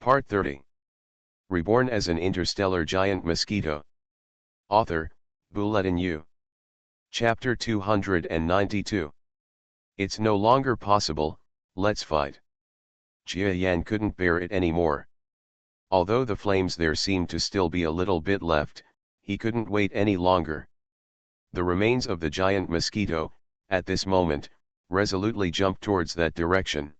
Part 30. Reborn as an interstellar giant mosquito. Author, Bulletin U. Chapter 292. It's no longer possible, let's fight. Jia Yan couldn't bear it anymore. Although the flames there seemed to still be a little bit left, he couldn't wait any longer. The remains of the giant mosquito, at this moment, resolutely jumped towards that direction.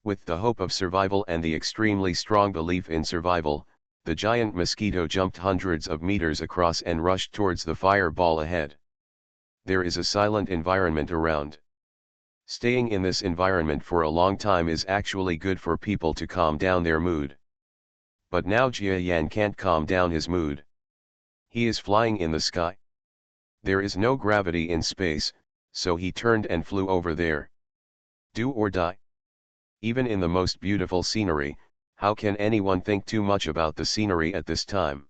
With the hope of survival and the extremely strong belief in survival, the giant mosquito jumped hundreds of meters across and rushed towards the fireball ahead. There is a silent environment around. Staying in this environment for a long time is actually good for people to calm down their mood. But now Jia Yan can't calm down his mood. He is flying in the sky. There is no gravity in space, so he turned and flew over there. Do or die. Even in the most beautiful scenery, how can anyone think too much about the scenery at this time?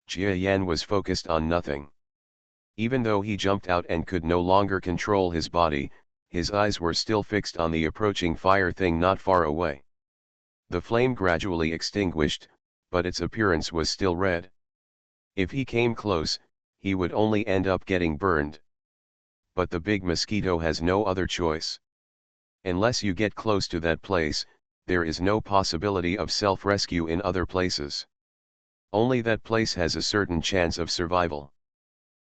Jia Yan was focused on nothing. Even though he jumped out and could no longer control his body, his eyes were still fixed on the approaching fire thing not far away. The flame gradually extinguished, but its appearance was still red. If he came close, he would only end up getting burned. But the big mosquito has no other choice. Unless you get close to that place, there is no possibility of self-rescue in other places. Only that place has a certain chance of survival.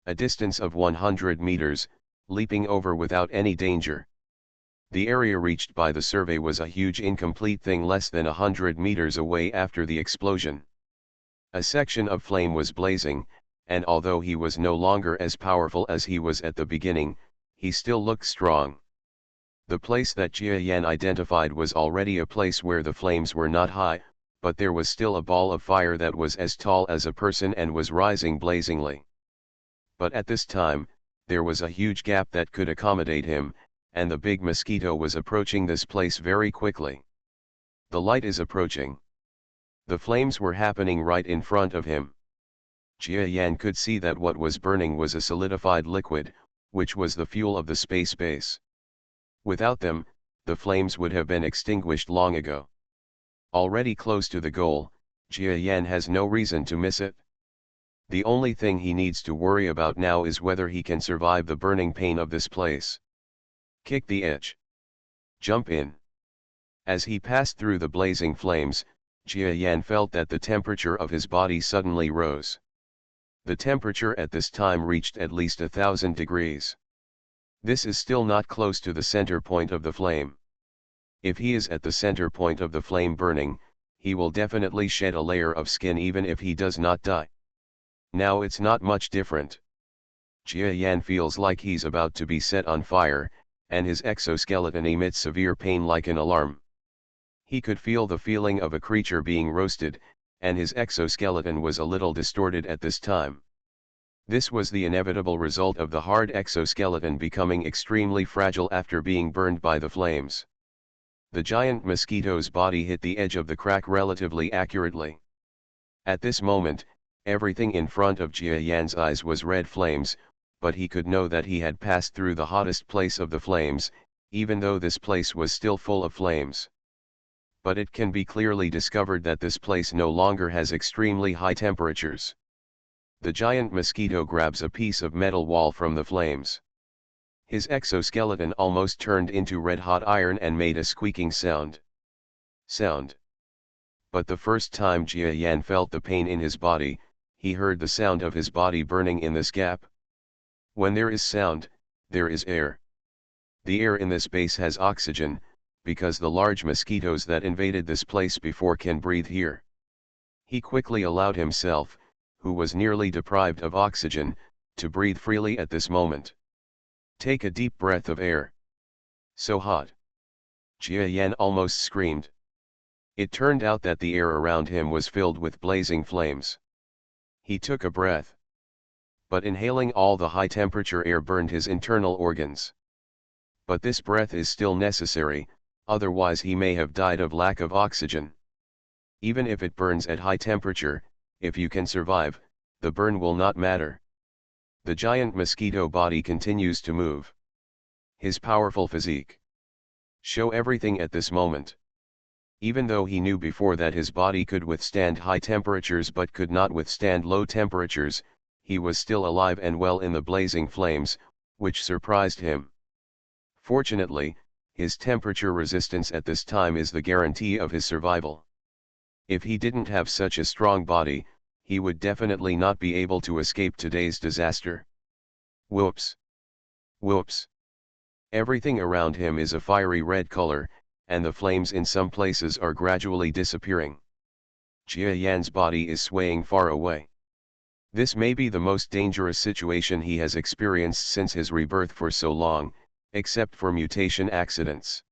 A distance of 100 meters, leaping over without any danger. The area reached by the survey was a huge incomplete thing less than 100 meters away after the explosion. A section of flame was blazing, and although he was no longer as powerful as he was at the beginning, he still looked strong. The place that Jia Yan identified was already a place where the flames were not high, but there was still a ball of fire that was as tall as a person and was rising blazingly. But at this time, there was a huge gap that could accommodate him, and the big mosquito was approaching this place very quickly. The light is approaching. The flames were happening right in front of him. Jia Yan could see that what was burning was a solidified liquid, which was the fuel of the space base. Without them, the flames would have been extinguished long ago. Already close to the goal, Jia Yan has no reason to miss it. The only thing he needs to worry about now is whether he can survive the burning pain of this place. Kick the edge. Jump in. As he passed through the blazing flames, Jia Yan felt that the temperature of his body suddenly rose. The temperature at this time reached at least 1,000 degrees. This is still not close to the center point of the flame. If he is at the center point of the flame burning, he will definitely shed a layer of skin even if he does not die. Now it's not much different. Jia Yan feels like he's about to be set on fire, and his exoskeleton emits severe pain like an alarm. He could feel the feeling of a creature being roasted, and his exoskeleton was a little distorted at this time. This was the inevitable result of the hard exoskeleton becoming extremely fragile after being burned by the flames. The giant mosquito's body hit the edge of the crack relatively accurately. At this moment, everything in front of Jia Yan's eyes was red flames, but he could know that he had passed through the hottest place of the flames, even though this place was still full of flames. But it can be clearly discovered that this place no longer has extremely high temperatures. The giant mosquito grabs a piece of metal wall from the flames. His exoskeleton almost turned into red-hot iron and made a squeaking sound. But the first time Jia Yan felt the pain in his body, he heard the sound of his body burning in this gap. When there is sound, there is air. The air in this base has oxygen, because the large mosquitoes that invaded this place before can breathe here. He quickly allowed himself, who was nearly deprived of oxygen, to breathe freely at this moment. Take a deep breath of air. So hot. Jia Yan almost screamed. It turned out that the air around him was filled with blazing flames. He took a breath. But inhaling all the high-temperature air burned his internal organs. But this breath is still necessary, otherwise he may have died of lack of oxygen. Even if it burns at high temperature, if you can survive, the burn will not matter. The giant mosquito body continues to move. His powerful physique show everything at this moment. Even though he knew before that his body could withstand high temperatures but could not withstand low temperatures, he was still alive and well in the blazing flames, which surprised him. Fortunately, his temperature resistance at this time is the guarantee of his survival. If he didn't have such a strong body, he would definitely not be able to escape today's disaster. Whoops! Whoops! Everything around him is a fiery red color, and the flames in some places are gradually disappearing. Jia Yan's body is swaying far away. This may be the most dangerous situation he has experienced since his rebirth for so long, except for mutation accidents.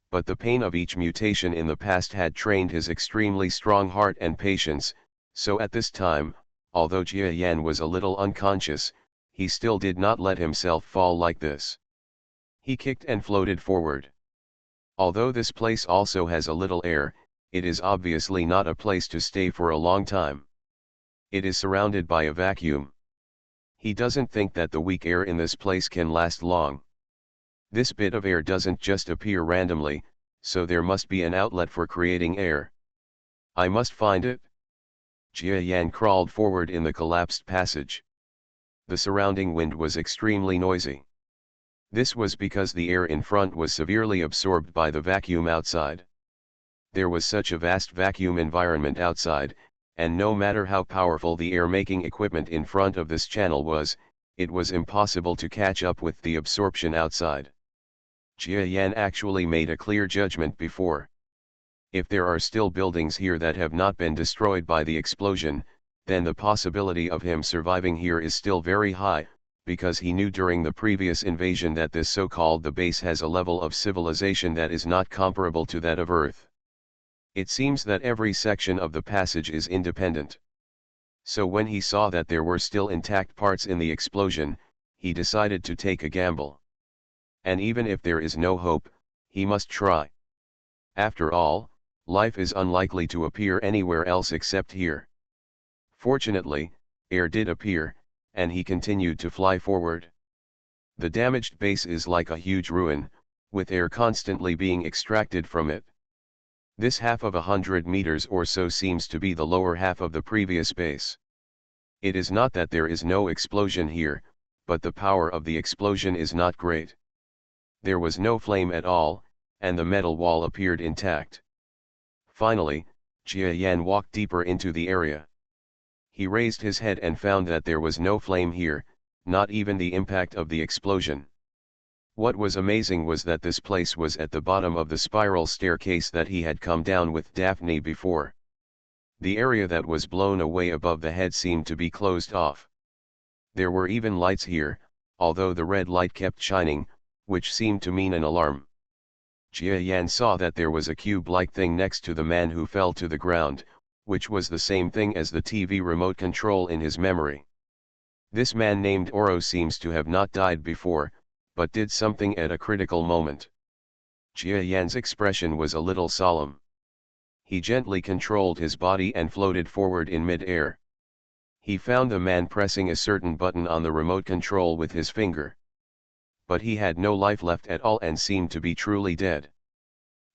But the pain of each mutation in the past had trained his extremely strong heart and patience, so at this time, although Jia Yan was a little unconscious, he still did not let himself fall like this. He kicked and floated forward. Although this place also has a little air, it is obviously not a place to stay for a long time. It is surrounded by a vacuum. He doesn't think that the weak air in this place can last long. This bit of air doesn't just appear randomly, so there must be an outlet for creating air. I must find it. Jia Yan crawled forward in the collapsed passage. The surrounding wind was extremely noisy. This was because the air in front was severely absorbed by the vacuum outside. There was such a vast vacuum environment outside, and no matter how powerful the air-making equipment in front of this channel was, it was impossible to catch up with the absorption outside. Jia Yan actually made a clear judgment before. If there are still buildings here that have not been destroyed by the explosion, then the possibility of him surviving here is still very high, because he knew during the previous invasion that this so-called the base has a level of civilization that is not comparable to that of Earth. It seems that every section of the passage is independent. So when he saw that there were still intact parts in the explosion, he decided to take a gamble. And even if there is no hope, he must try. After all, life is unlikely to appear anywhere else except here. Fortunately, air did appear, and he continued to fly forward. The damaged base is like a huge ruin, with air constantly being extracted from it. This half of 100 meters or so seems to be the lower half of the previous base. It is not that there is no explosion here, but the power of the explosion is not great. There was no flame at all, and the metal wall appeared intact. Finally, Jia Yan walked deeper into the area. He raised his head and found that there was no flame here, not even the impact of the explosion. What was amazing was that this place was at the bottom of the spiral staircase that he had come down with Daphne before. The area that was blown away above the head seemed to be closed off. There were even lights here, although the red light kept shining, which seemed to mean an alarm. Jia Yan saw that there was a cube-like thing next to the man who fell to the ground, which was the same thing as the TV remote control in his memory. This man named Oro seems to have not died before, but did something at a critical moment. Jia Yan's expression was a little solemn. He gently controlled his body and floated forward in mid-air. He found the man pressing a certain button on the remote control with his finger. But he had no life left at all and seemed to be truly dead.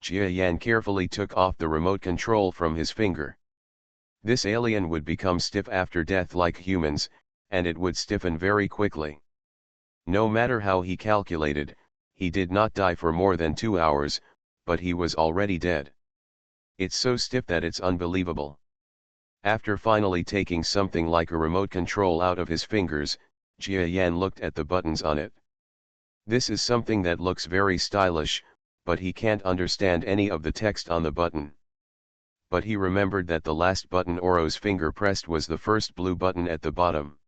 Jia Yan carefully took off the remote control from his finger. This alien would become stiff after death like humans, and it would stiffen very quickly. No matter how he calculated, he did not die for more than 2 hours, but he was already dead. It's so stiff that it's unbelievable. After finally taking something like a remote control out of his fingers, Jia Yan looked at the buttons on it. This is something that looks very stylish, but he can't understand any of the text on the button. But he remembered that the last button Oro's finger pressed was the first blue button at the bottom.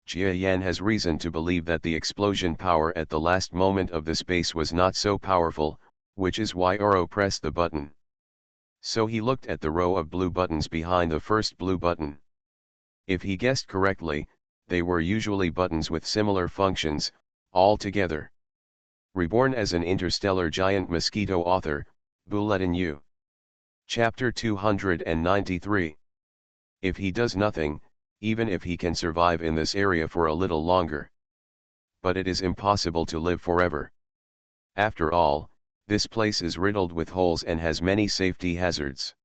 Jia Yan has reason to believe that the explosion power at the last moment of the space was not so powerful, which is why Oro pressed the button. So he looked at the row of blue buttons behind the first blue button. If he guessed correctly, they were usually buttons with similar functions, all together. Reborn as an interstellar giant mosquito. Author, Bulletin U. Chapter 293. If he does nothing, even if he can survive in this area for a little longer. But it is impossible to live forever. After all, This place is riddled with holes and has many safety hazards.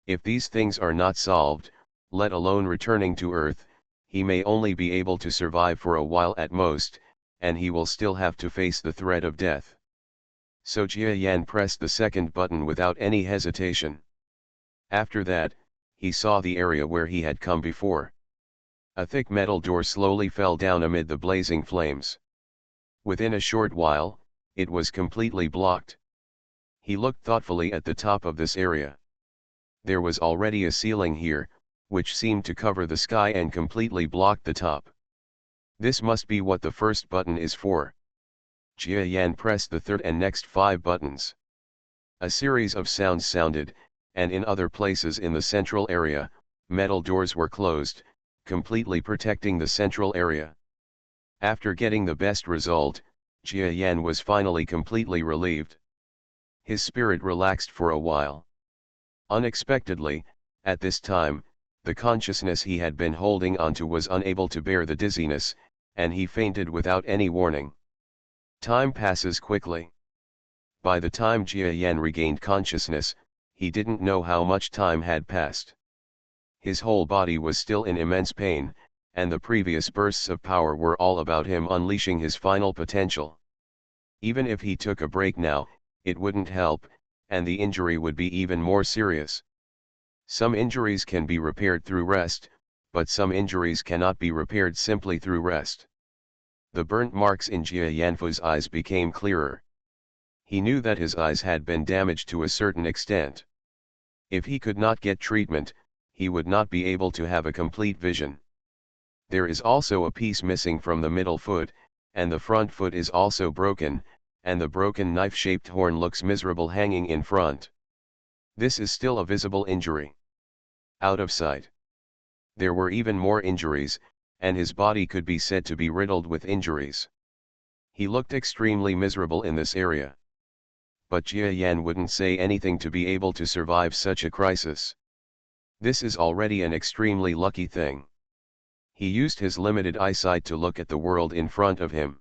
If these things are not solved, let alone returning to Earth, he may only be able to survive for a while at most, and he will still have to face the threat of death. So Jia Yan pressed the second button without any hesitation. After that, he saw the area where he had come before. A thick metal door slowly fell down amid the blazing flames. Within a short while, it was completely blocked. He looked thoughtfully at the top of this area. There was already a ceiling here, which seemed to cover the sky and completely blocked the top. This must be what the first button is for. Jia Yan pressed the third and next 5 buttons. A series of sounds sounded, and in other places in the central area, metal doors were closed, completely protecting the central area. After getting the best result, Jia Yan was finally completely relieved. His spirit relaxed for a while. Unexpectedly, at this time, the consciousness he had been holding onto was unable to bear the dizziness, and he fainted without any warning. Time passes quickly. By the time Jia Yan regained consciousness, he didn't know how much time had passed. His whole body was still in immense pain, and the previous bursts of power were all about him unleashing his final potential. Even if he took a break now, it wouldn't help, and the injury would be even more serious. Some injuries can be repaired through rest, but some injuries cannot be repaired simply through rest. The burnt marks in Jia Yanfu's eyes became clearer. He knew that his eyes had been damaged to a certain extent. If he could not get treatment, he would not be able to have a complete vision. There is also a piece missing from the middle foot, and the front foot is also broken, and the broken knife-shaped horn looks miserable hanging in front. This is still a visible injury. Out of sight. There were even more injuries, and his body could be said to be riddled with injuries. He looked extremely miserable in this area. But Jia Yan wouldn't say anything to be able to survive such a crisis. This is already an extremely lucky thing. He used his limited eyesight to look at the world in front of him.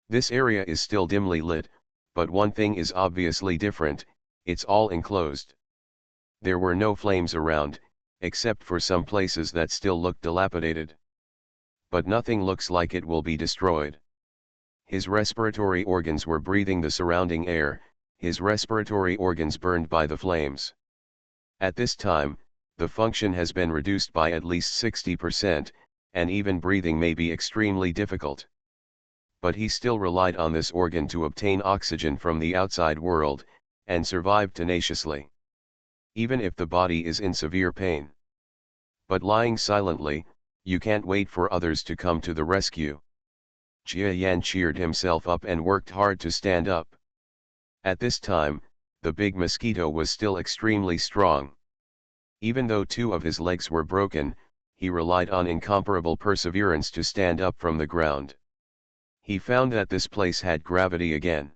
This area is still dimly lit, but one thing is obviously different, it's all enclosed. There were no flames around, except for some places that still look dilapidated. But nothing looks like it will be destroyed. His respiratory organs were breathing the surrounding air, his respiratory organs burned by the flames. At this time, the function has been reduced by at least 60%, and even breathing may be extremely difficult. But he still relied on this organ to obtain oxygen from the outside world, and survived tenaciously. Even if the body is in severe pain. But lying silently, you can't wait for others to come to the rescue. Jia Yan cheered himself up and worked hard to stand up. At this time, the big mosquito was still extremely strong. Even though 2 of his legs were broken, he relied on incomparable perseverance to stand up from the ground. He found that this place had gravity again.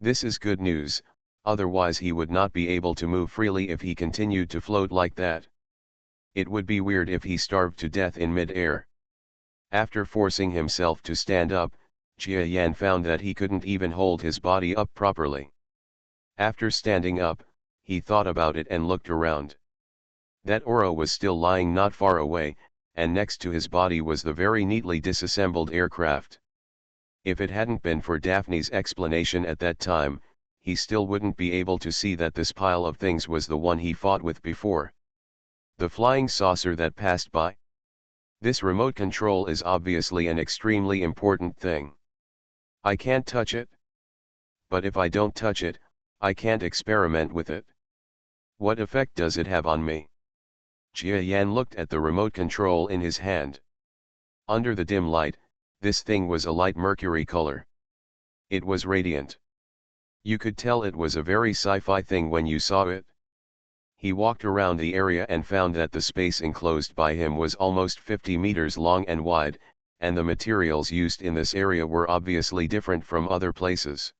This is good news, otherwise he would not be able to move freely if he continued to float like that. It would be weird if he starved to death in mid-air. After forcing himself to stand up, Jia Yan found that he couldn't even hold his body up properly. After standing up, he thought about it and looked around. That aura was still lying not far away, and next to his body was the very neatly disassembled aircraft. If it hadn't been for Daphne's explanation at that time, he still wouldn't be able to see that this pile of things was the one he fought with before. The flying saucer that passed by. This remote control is obviously an extremely important thing. I can't touch it. But if I don't touch it, I can't experiment with it. What effect does it have on me? Jia Yan looked at the remote control in his hand. Under the dim light, this thing was a light mercury color. It was radiant. You could tell it was a very sci-fi thing when you saw it. He walked around the area and found that the space enclosed by him was almost 50 meters long and wide, and the materials used in this area were obviously different from other places.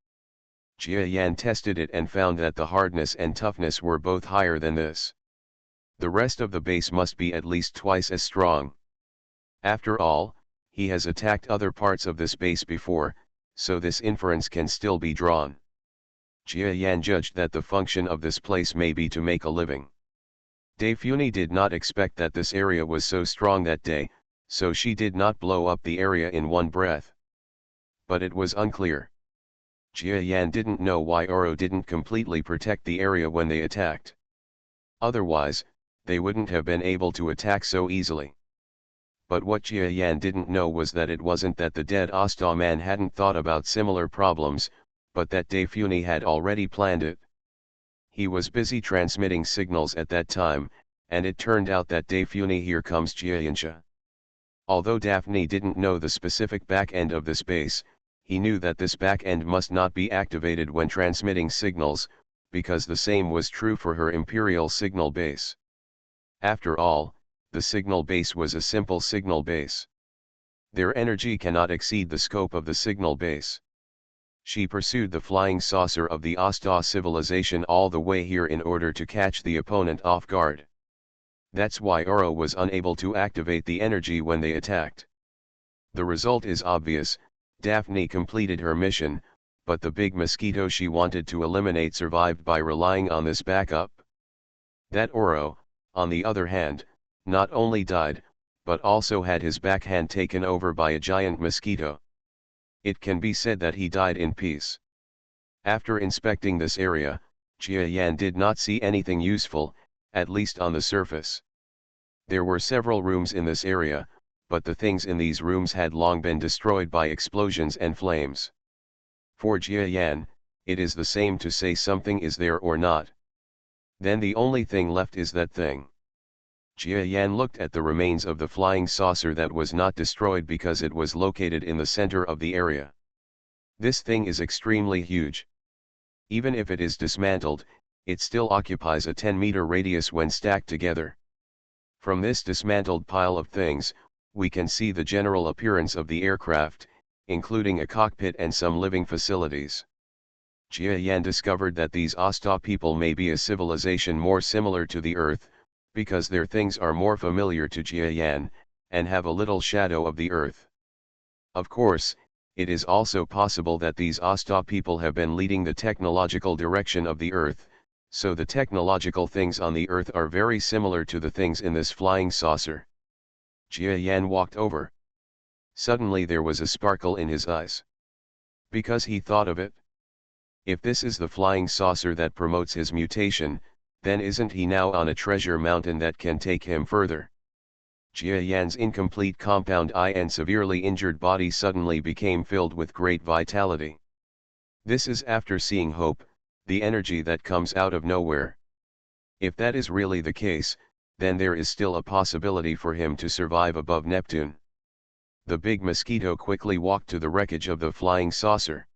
Jia Yan tested it and found that the hardness and toughness were both higher than this. The rest of the base must be at least twice as strong. After all, he has attacked other parts of this base before, so this inference can still be drawn. Jia Yan judged that the function of this place may be to make a living. Daifuni did not expect that this area was so strong that day, so she did not blow up the area in one breath. But it was unclear. Jia Yan didn't know why Oro didn't completely protect the area when they attacked. Otherwise, they wouldn't have been able to attack so easily. But what Jia Yan didn't know was that it wasn't that the dead Asta man hadn't thought about similar problems, but that Daifuni had already planned it. He was busy transmitting signals at that time, and it turned out that Daifuni here comes Jiayansha. Although Daphne didn't know the specific back end of this base, he knew that this back end must not be activated when transmitting signals, because the same was true for her Imperial signal base. After all, the signal base was a simple signal base. Their energy cannot exceed the scope of the signal base. She pursued the flying saucer of the Asta civilization all the way here in order to catch the opponent off guard. That's why Oro was unable to activate the energy when they attacked. The result is obvious. Daphne completed her mission, but the big mosquito she wanted to eliminate survived by relying on this backup. That Oro, on the other hand, not only died, but also had his backhand taken over by a giant mosquito. It can be said that he died in peace. After inspecting this area, Jia Yan did not see anything useful, at least on the surface. There were several rooms in this area, but the things in these rooms had long been destroyed by explosions and flames. For Jia Yan, it is the same to say something is there or not. Then the only thing left is that thing. Jia Yan looked at the remains of the flying saucer that was not destroyed because it was located in the center of the area. This thing is extremely huge. Even if it is dismantled, it still occupies a 10-meter radius when stacked together. From this dismantled pile of things, we can see the general appearance of the aircraft, including a cockpit and some living facilities. Jia Yan discovered that these Asta people may be a civilization more similar to the Earth, because their things are more familiar to Jia Yan, and have a little shadow of the Earth. Of course, it is also possible that these Asta people have been leading the technological direction of the Earth, so the technological things on the Earth are very similar to the things in this flying saucer. Jia Yan walked over. Suddenly there was a sparkle in his eyes. Because he thought of it. If this is the flying saucer that promotes his mutation, then isn't he now on a treasure mountain that can take him further? Jia Yan's incomplete compound eye and severely injured body suddenly became filled with great vitality. This is after seeing hope, the energy that comes out of nowhere. If that is really the case, then there is still a possibility for him to survive above Neptune. The big mosquito quickly walked to the wreckage of the flying saucer.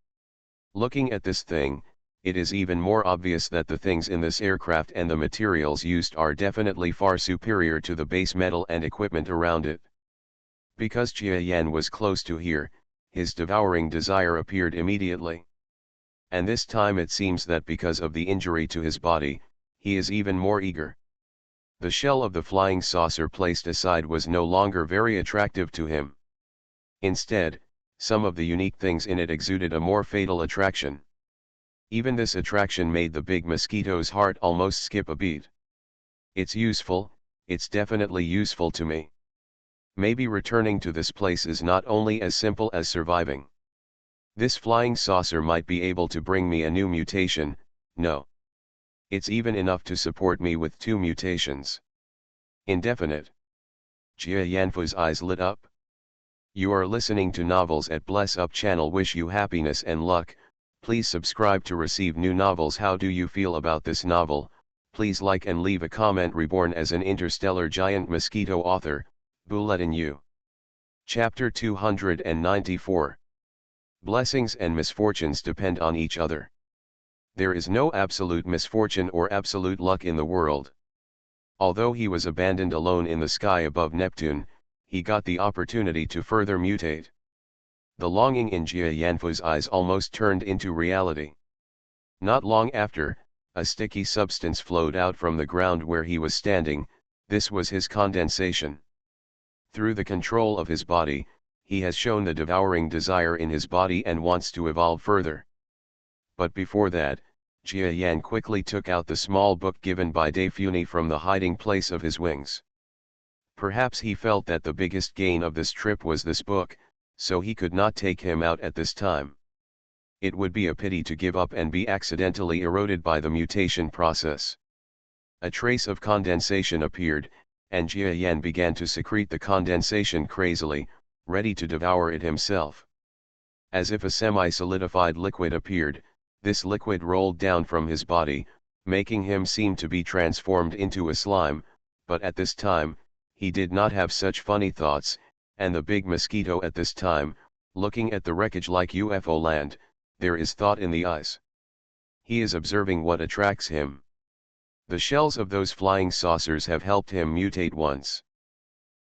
Looking at this thing, it is even more obvious that the things in this aircraft and the materials used are definitely far superior to the base metal and equipment around it. Because Jia Yan was close to here, his devouring desire appeared immediately. And this time it seems that because of the injury to his body, he is even more eager. The shell of the flying saucer placed aside was no longer very attractive to him. Instead, some of the unique things in it exuded a more fatal attraction. Even this attraction made the big mosquito's heart almost skip a beat. It's useful, it's definitely useful to me. Maybe returning to this place is not only as simple as surviving. This flying saucer might be able to bring me a new mutation, no. It's even enough to support me with 2 mutations. Indefinite. Jia Yanfu's eyes lit up. You are listening to Novels at Bless Up channel. Wish you happiness and luck. Please subscribe to receive new novels. How do you feel about this novel? Please like and leave a comment. Reborn as an interstellar giant mosquito. Author, Bulletin U. Chapter 294. Blessings and misfortunes depend on each other. There is no absolute misfortune or absolute luck in the world. Although he was abandoned alone in the sky above Neptune, he got the opportunity to further mutate. The longing in Jia Yanfu's eyes almost turned into reality. Not long after, a sticky substance flowed out from the ground where he was standing. This was his condensation. Through the control of his body, he has shown the devouring desire in his body and wants to evolve further. But before that, Jia Yan quickly took out the small book given by Daifuni from the hiding place of his wings. Perhaps he felt that the biggest gain of this trip was this book, so he could not take him out at this time. It would be a pity to give up and be accidentally eroded by the mutation process. A trace of condensation appeared, and Jia Yan began to secrete the condensation crazily, ready to devour it himself. As if a semi-solidified liquid appeared, this liquid rolled down from his body, making him seem to be transformed into a slime, but at this time, he did not have such funny thoughts, and the big mosquito at this time, looking at the wreckage like UFO land, there is thought in the eyes. He is observing what attracts him. The shells of those flying saucers have helped him mutate once.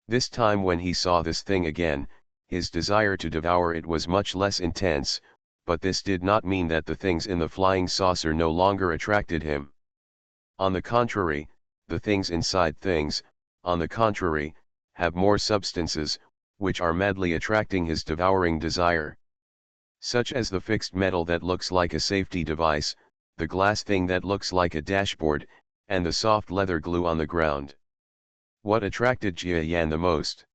This time when he saw this thing again, his desire to devour it was much less intense, but this did not mean that the things in the flying saucer no longer attracted him. On the contrary, the things inside things, on the contrary, have more substances, which are madly attracting his devouring desire. Such as the fixed metal that looks like a safety device, the glass thing that looks like a dashboard, and the soft leather glue on the ground. What attracted Jia Yan the most?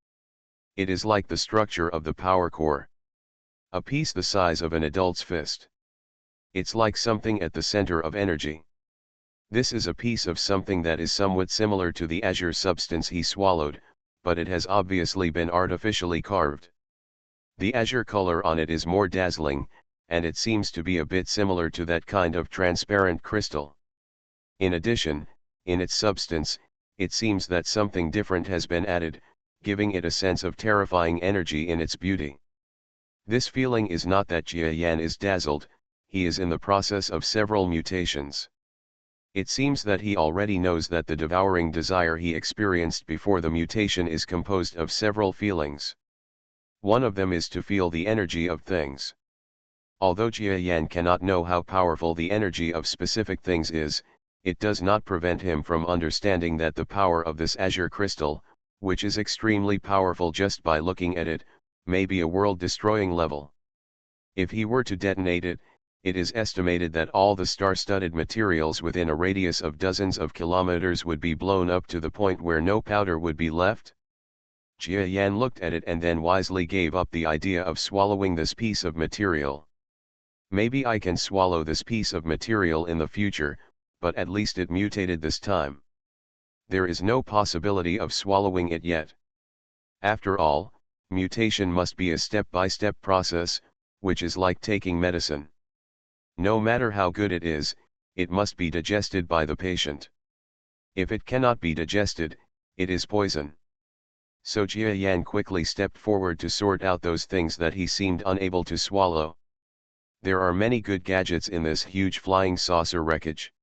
It is like the structure of the power core. A piece the size of an adult's fist. It's like something at the center of energy. This is a piece of something that is somewhat similar to the azure substance he swallowed, but it has obviously been artificially carved. The azure color on it is more dazzling, and it seems to be a bit similar to that kind of transparent crystal. In addition, in its substance, it seems that something different has been added, giving it a sense of terrifying energy in its beauty. This feeling is not that Jia Yan is dazzled, he is in the process of several mutations. It seems that he already knows that the devouring desire he experienced before the mutation is composed of several feelings. One of them is to feel the energy of things. Although Jia Yan cannot know how powerful the energy of specific things is, it does not prevent him from understanding that the power of this azure crystal, which is extremely powerful just by looking at it, may be a world-destroying level. If he were to detonate it, it is estimated that all the star-studded materials within a radius of dozens of kilometers would be blown up to the point where no powder would be left. Jia Yan looked at it and then wisely gave up the idea of swallowing this piece of material. Maybe I can swallow this piece of material in the future, but at least it mutated this time. There is no possibility of swallowing it yet. After all, mutation must be a step-by-step process, which is like taking medicine. No matter how good it is, it must be digested by the patient. If it cannot be digested, it is poison. So Jia Yan quickly stepped forward to sort out those things that he seemed unable to swallow. There are many good gadgets in this huge flying saucer wreckage.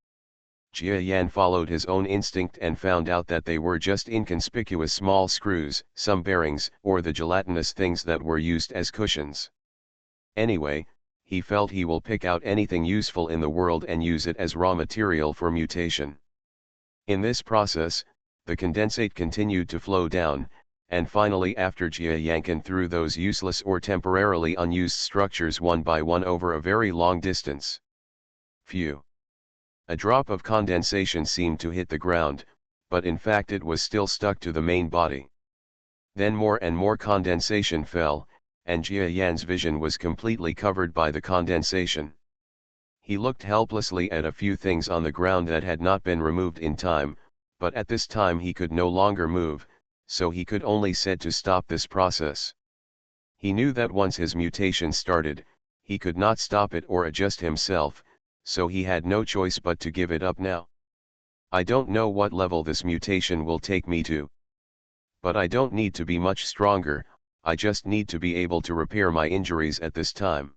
Jia Yan followed his own instinct and found out that they were just inconspicuous small screws, some bearings, or the gelatinous things that were used as cushions. Anyway, he felt he will pick out anything useful in the world and use it as raw material for mutation. In this process, the condensate continued to flow down, and finally after Jia Yan threw those useless or temporarily unused structures one by one over a very long distance. Phew! A drop of condensation seemed to hit the ground, but in fact it was still stuck to the main body. Then more and more condensation fell, and Jia Yan's vision was completely covered by the condensation. He looked helplessly at a few things on the ground that had not been removed in time, but at this time he could no longer move, so he could only said to stop this process. He knew that once his mutation started, he could not stop it or adjust himself, so he had no choice but to give it up now. I don't know what level this mutation will take me to. But I don't need to be much stronger, I just need to be able to repair my injuries at this time.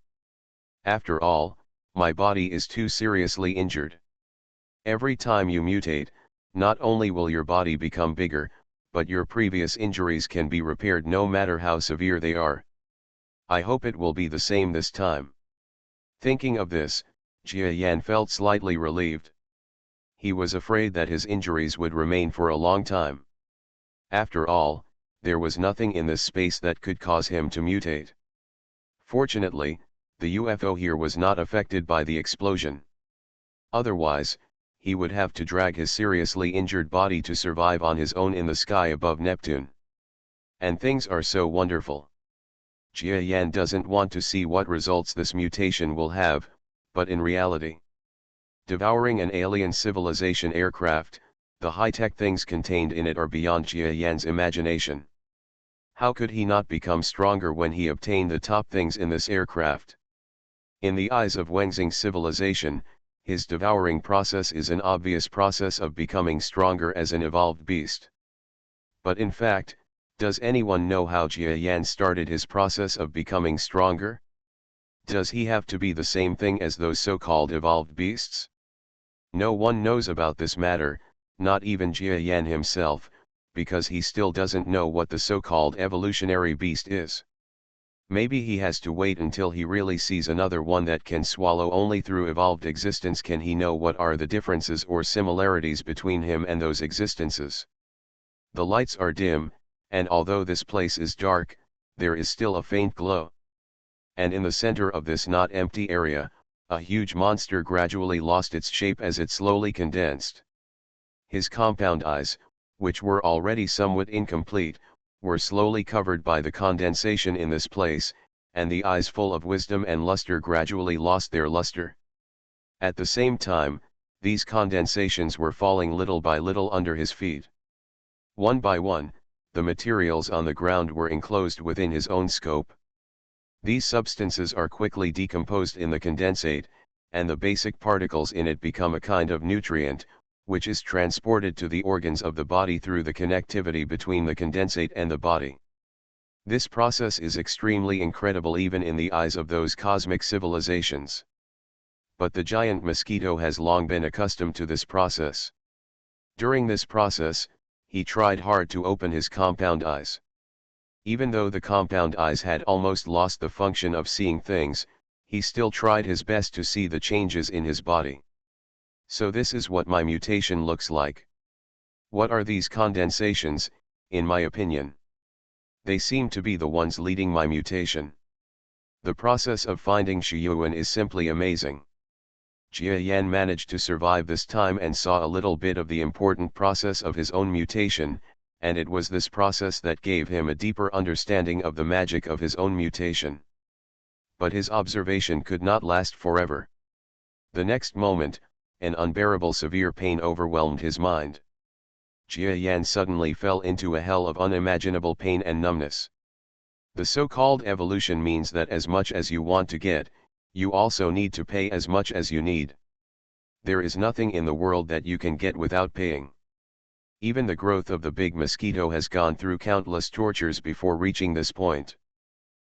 After all, my body is too seriously injured. Every time you mutate, not only will your body become bigger, but your previous injuries can be repaired no matter how severe they are. I hope it will be the same this time. Thinking of this, Jia Yan felt slightly relieved. He was afraid that his injuries would remain for a long time. After all, there was nothing in this space that could cause him to mutate. Fortunately, the UFO here was not affected by the explosion. Otherwise, he would have to drag his seriously injured body to survive on his own in the sky above Neptune. And things are so wonderful. Jia Yan doesn't want to see what results this mutation will have, but in reality, devouring an alien civilization aircraft, the high-tech things contained in it are beyond Jia Yan's imagination. How could he not become stronger when he obtained the top things in this aircraft? In the eyes of Wengxing's civilization, his devouring process is an obvious process of becoming stronger as an evolved beast. But in fact, does anyone know how Jia Yan started his process of becoming stronger? Does he have to be the same thing as those so-called evolved beasts? No one knows about this matter, not even Jia Yan himself, because he still doesn't know what the so-called evolutionary beast is. Maybe he has to wait until he really sees another one that can swallow. Only through evolved existence can he know what are the differences or similarities between him and those existences. The lights are dim, and although this place is dark, there is still a faint glow. And in the center of this not empty area, a huge monster gradually lost its shape as it slowly condensed. His compound eyes, which were already somewhat incomplete, were slowly covered by the condensation in this place, and the eyes full of wisdom and luster gradually lost their luster. At the same time, these condensations were falling little by little under his feet. One by one, the materials on the ground were enclosed within his own scope. These substances are quickly decomposed in the condensate, and the basic particles in it become a kind of nutrient, which is transported to the organs of the body through the connectivity between the condensate and the body. This process is extremely incredible even in the eyes of those cosmic civilizations. But the giant mosquito has long been accustomed to this process. During this process, he tried hard to open his compound eyes. Even though the compound eyes had almost lost the function of seeing things, he still tried his best to see the changes in his body. So this is what my mutation looks like. What are these condensations, in my opinion? They seem to be the ones leading my mutation. The process of finding Shiyuan is simply amazing. Jia Yan managed to survive this time and saw a little bit of the important process of his own mutation, and it was this process that gave him a deeper understanding of the magic of his own mutation. But his observation could not last forever. The next moment, an unbearable severe pain overwhelmed his mind. Jia Yan suddenly fell into a hell of unimaginable pain and numbness. The so-called evolution means that as much as you want to get, you also need to pay as much as you need. There is nothing in the world that you can get without paying. Even the growth of the big mosquito has gone through countless tortures before reaching this point.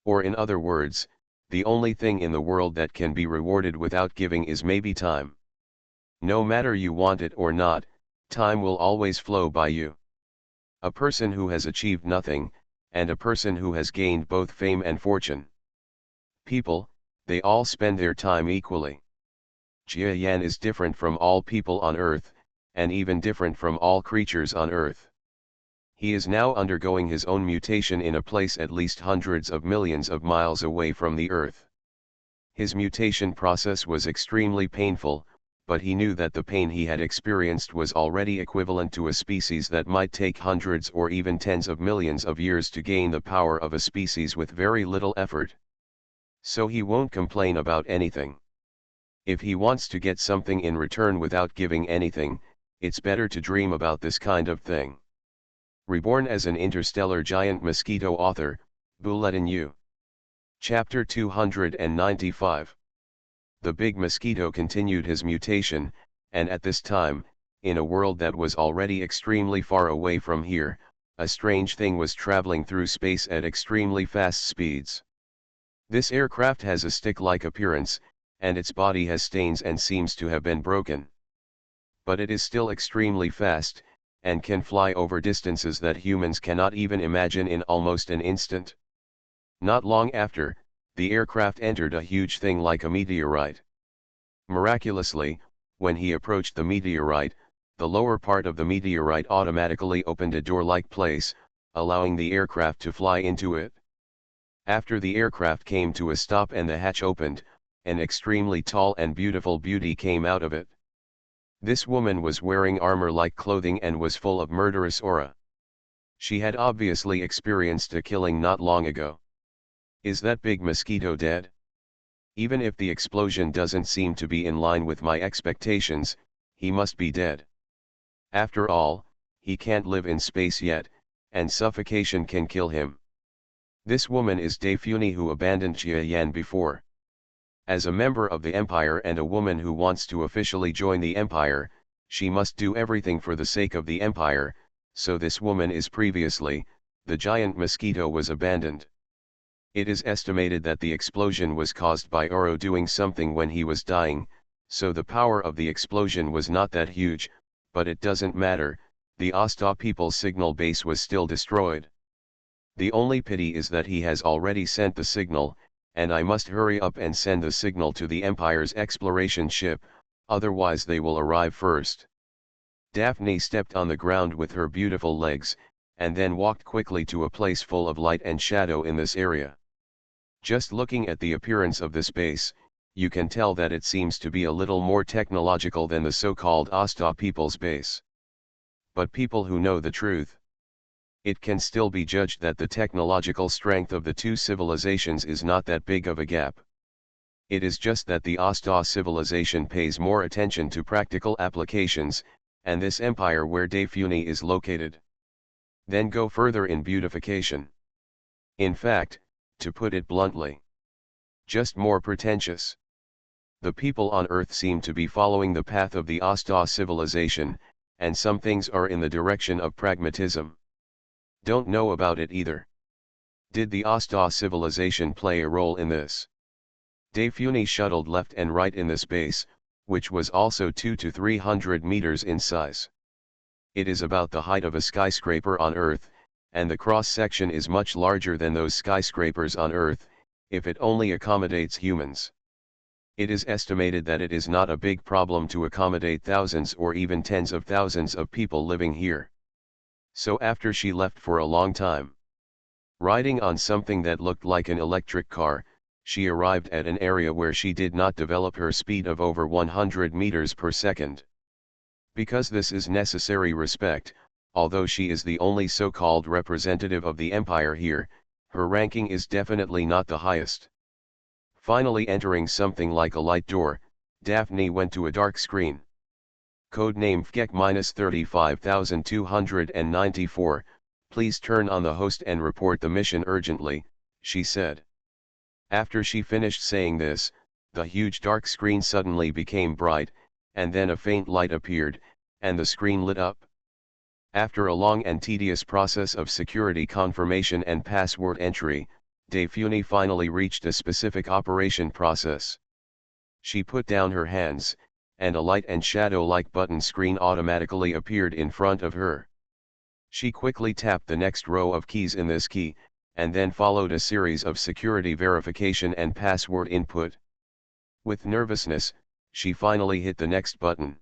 Or in other words, the only thing in the world that can be rewarded without giving is maybe time. No matter you want it or not, time will always flow by you. A person who has achieved nothing, and a person who has gained both fame and fortune. People, they all spend their time equally. Jia Yan is different from all people on earth, and even different from all creatures on earth. He is now undergoing his own mutation in a place at least hundreds of millions of miles away from the earth. His mutation process was extremely painful, but he knew that the pain he had experienced was already equivalent to a species that might take hundreds or even tens of millions of years to gain the power of a species with very little effort. So he won't complain about anything. If he wants to get something in return without giving anything, it's better to dream about this kind of thing. Reborn as an Interstellar Giant Mosquito. Author, Bulletin U. Chapter 295. The big mosquito continued his mutation, and at this time, in a world that was already extremely far away from here, a strange thing was traveling through space at extremely fast speeds. This aircraft has a stick-like appearance, and its body has stains and seems to have been broken. But it is still extremely fast, and can fly over distances that humans cannot even imagine in almost an instant. Not long after, the aircraft entered a huge thing like a meteorite. Miraculously, when he approached the meteorite, the lower part of the meteorite automatically opened a door-like place, allowing the aircraft to fly into it. After the aircraft came to a stop and the hatch opened, an extremely tall and beautiful beauty came out of it. This woman was wearing armor-like clothing and was full of murderous aura. She had obviously experienced a killing not long ago. Is that big mosquito dead? Even if the explosion doesn't seem to be in line with my expectations, he must be dead. After all, he can't live in space yet, and suffocation can kill him. This woman is Daifuni, who abandoned Jia Yan before. As a member of the Empire and a woman who wants to officially join the Empire, she must do everything for the sake of the Empire, so this woman is previously, the giant mosquito was abandoned. It is estimated that the explosion was caused by Oro doing something when he was dying, so the power of the explosion was not that huge, but it doesn't matter, the Asta people's signal base was still destroyed. The only pity is that he has already sent the signal, and I must hurry up and send the signal to the Empire's exploration ship, otherwise they will arrive first. Daphne stepped on the ground with her beautiful legs, and then walked quickly to a place full of light and shadow in this area. Just looking at the appearance of this base, you can tell that it seems to be a little more technological than the so-called Asta people's base. But people who know the truth, it can still be judged that the technological strength of the two civilizations is not that big of a gap. It is just that the Asta civilization pays more attention to practical applications, and this empire where Daifuni is located. Then go further in beautification. In fact, to put it bluntly, just more pretentious. The people on Earth seem to be following the path of the Asta civilization, and some things are in the direction of pragmatism. Don't know about it either. Did the Asta civilization play a role in this? Daifuni shuttled left and right in this base, which was also 200 to 300 meters in size. It is about the height of a skyscraper on Earth, and the cross-section is much larger than those skyscrapers on Earth, if it only accommodates humans. It is estimated that it is not a big problem to accommodate thousands or even tens of thousands of people living here. So after she left for a long time, riding on something that looked like an electric car, she arrived at an area where she did not develop her speed of over 100 meters per second. Because this is necessary respect, although she is the only so-called representative of the Empire here, her ranking is definitely not the highest. Finally entering something like a light door, Daphne went to a dark screen. Codename FGEC-35294, please turn on the host and report the mission urgently, she said. After she finished saying this, the huge dark screen suddenly became bright, and then a faint light appeared, and the screen lit up. After a long and tedious process of security confirmation and password entry, Daifuni finally reached a specific operation process. She put down her hands, and a light and shadow-like button screen automatically appeared in front of her. She quickly tapped the next row of keys in this key, and then followed a series of security verification and password input. With nervousness, she finally hit the next button.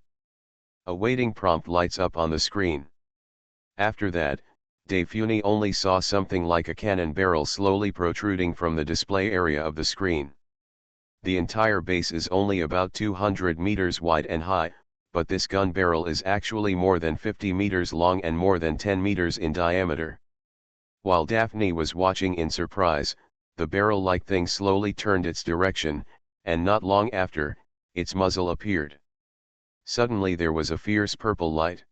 A waiting prompt lights up on the screen. After that, Daifuni only saw something like a cannon barrel slowly protruding from the display area of the screen. The entire base is only about 200 meters wide and high, but this gun barrel is actually more than 50 meters long and more than 10 meters in diameter. While Daphne was watching in surprise, the barrel-like thing slowly turned its direction, and not long after, its muzzle appeared. Suddenly there was a fierce purple light.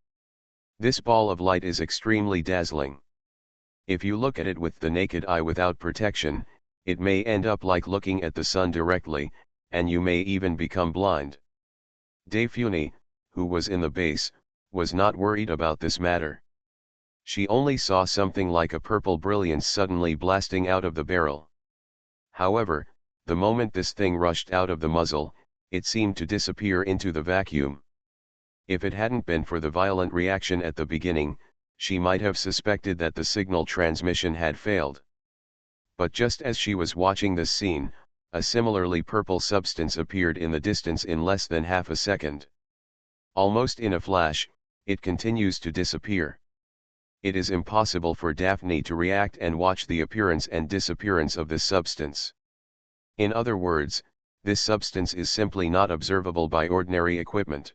This ball of light is extremely dazzling. If you look at it with the naked eye without protection, it may end up like looking at the sun directly, and you may even become blind. Daifuni, who was in the base, was not worried about this matter. She only saw something like a purple brilliance suddenly blasting out of the barrel. However, the moment this thing rushed out of the muzzle, it seemed to disappear into the vacuum. If it hadn't been for the violent reaction at the beginning, she might have suspected that the signal transmission had failed. But just as she was watching this scene, a similarly purple substance appeared in the distance in less than half a second. Almost in a flash, it continues to disappear. It is impossible for Daphne to react and watch the appearance and disappearance of this substance. In other words, this substance is simply not observable by ordinary equipment.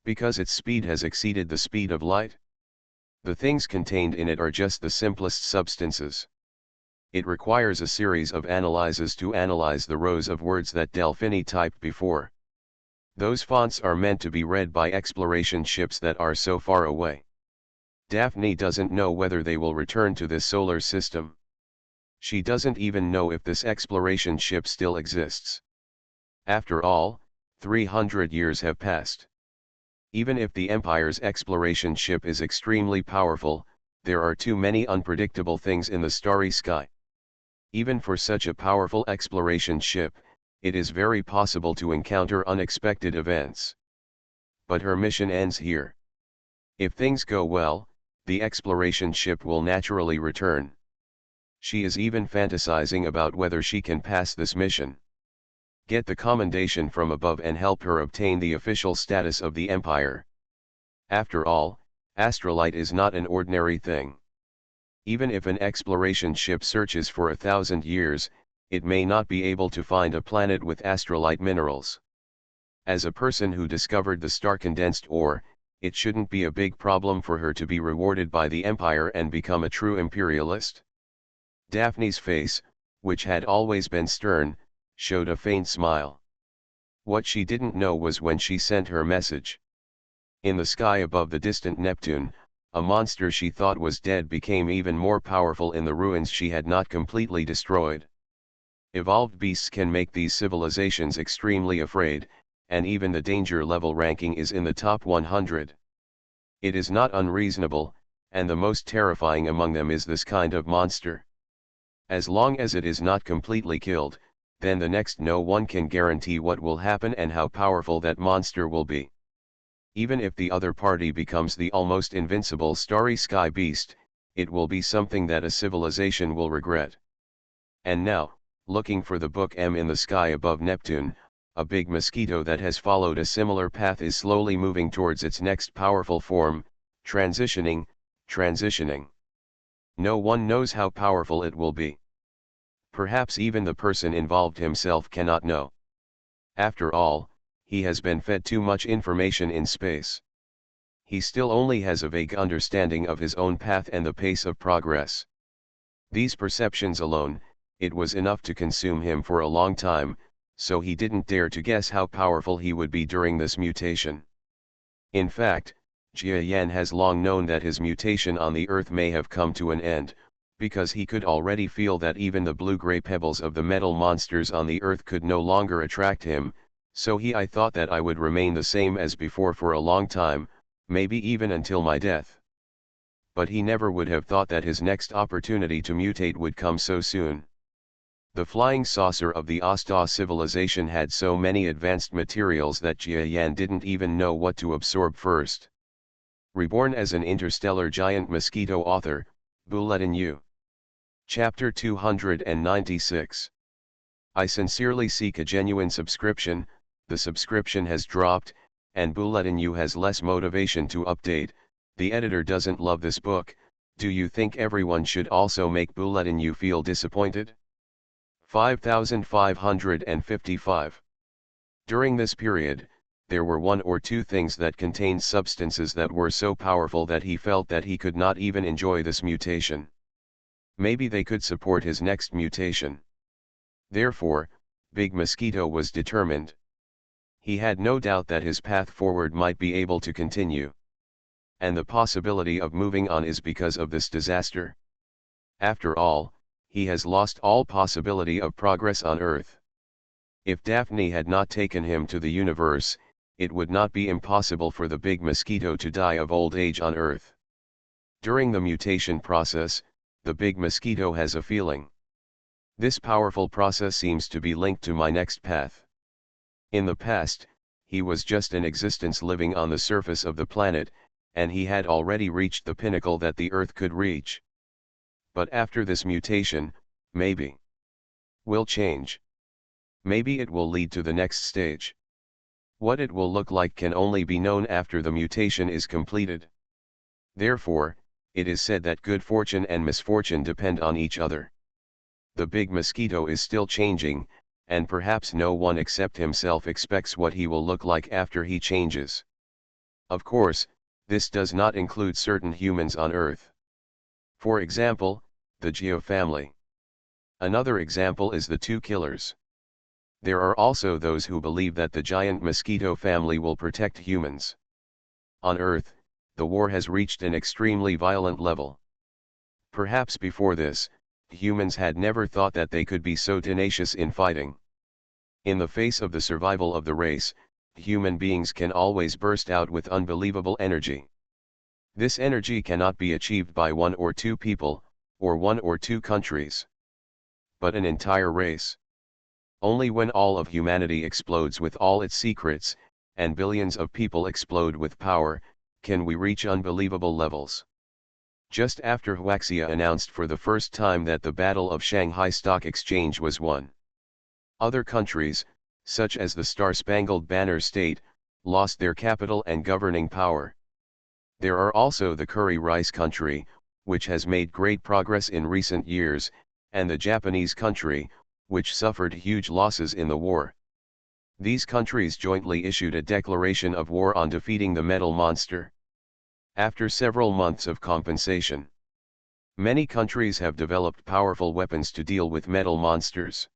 Because its speed has exceeded the speed of light. The things contained in it are just the simplest substances. It requires a series of analyses to analyze the rows of words that Delphini typed before. Those fonts are meant to be read by exploration ships that are so far away. Daphne doesn't know whether they will return to this solar system. She doesn't even know if this exploration ship still exists. After all, 300 years have passed. Even if the Empire's exploration ship is extremely powerful, there are too many unpredictable things in the starry sky. Even for such a powerful exploration ship, it is very possible to encounter unexpected events. But her mission ends here. If things go well, the exploration ship will naturally return. She is even fantasizing about whether she can pass this mission, get the commendation from above and help her obtain the official status of the Empire. After all, astrolite is not an ordinary thing. Even if an exploration ship searches for 1,000 years, it may not be able to find a planet with astrolite minerals. As a person who discovered the star-condensed ore, it shouldn't be a big problem for her to be rewarded by the Empire and become a true imperialist. Daphne's face, which had always been stern, showed a faint smile. What she didn't know was when she sent her message. In the sky above the distant Neptune, a monster she thought was dead became even more powerful in the ruins she had not completely destroyed. Evolved beasts can make these civilizations extremely afraid, and even the danger level ranking is in the top 100. It is not unreasonable, and the most terrifying among them is this kind of monster. As long as it is not completely killed, then the next no one can guarantee what will happen and how powerful that monster will be. Even if the other party becomes the almost invincible starry sky beast, it will be something that a civilization will regret. And now, looking for the book M in the sky above Neptune, a big mosquito that has followed a similar path is slowly moving towards its next powerful form, transitioning. No one knows how powerful it will be. Perhaps even the person involved himself cannot know. After all, he has been fed too much information in space. He still only has a vague understanding of his own path and the pace of progress. These perceptions alone, it was enough to consume him for a long time, so he didn't dare to guess how powerful he would be during this mutation. In fact, Jia Yan has long known that his mutation on the Earth may have come to an end, because he could already feel that even the blue-gray pebbles of the metal monsters on the Earth could no longer attract him, so I thought that I would remain the same as before for a long time, maybe even until my death. But he never would have thought that his next opportunity to mutate would come so soon. The flying saucer of the Asta civilization had so many advanced materials that Jia Yan didn't even know what to absorb first. Reborn as an Interstellar Giant Mosquito. Author, Bulletin U. Chapter 296. I sincerely seek a genuine subscription. The subscription has dropped, and Bulletin U has less motivation to update. The editor doesn't love this book. Do you think everyone should also make Bulletin U feel disappointed? 5555. During this period, there were one or two things that contained substances that were so powerful that he felt that he could not even enjoy this mutation. Maybe they could support his next mutation. Therefore, Big Mosquito was determined. He had no doubt that his path forward might be able to continue. And the possibility of moving on is because of this disaster. After all, he has lost all possibility of progress on Earth. If Daphne had not taken him to the universe, it would not be impossible for the Big Mosquito to die of old age on Earth. During the mutation process, the Big Mosquito has a feeling. This powerful process seems to be linked to my next path. In the past, he was just an existence living on the surface of the planet, and he had already reached the pinnacle that the Earth could reach. But after this mutation, maybe will change. Maybe it will lead to the next stage. What it will look like can only be known after the mutation is completed. Therefore, it is said that good fortune and misfortune depend on each other. The Big Mosquito is still changing, and perhaps no one except himself expects what he will look like after he changes. Of course, this does not include certain humans on Earth. For example, the Geo family. Another example is the two killers. There are also those who believe that the giant Mosquito family will protect humans. On Earth, the war has reached an extremely violent level. Perhaps before this, humans had never thought that they could be so tenacious in fighting. In the face of the survival of the race, human beings can always burst out with unbelievable energy. This energy cannot be achieved by one or two people, or one or two countries, but an entire race. Only when all of humanity explodes with all its secrets, and billions of people explode with power, can we reach unbelievable levels. Just after Huaxia announced for the first time that the Battle of Shanghai Stock Exchange was won, other countries, such as the Star-Spangled Banner State, lost their capital and governing power. There are also the Curry Rice country, which has made great progress in recent years, and the Japanese country, which suffered huge losses in the war. These countries jointly issued a declaration of war on defeating the metal monster. After several months of compensation, many countries have developed powerful weapons to deal with metal monsters.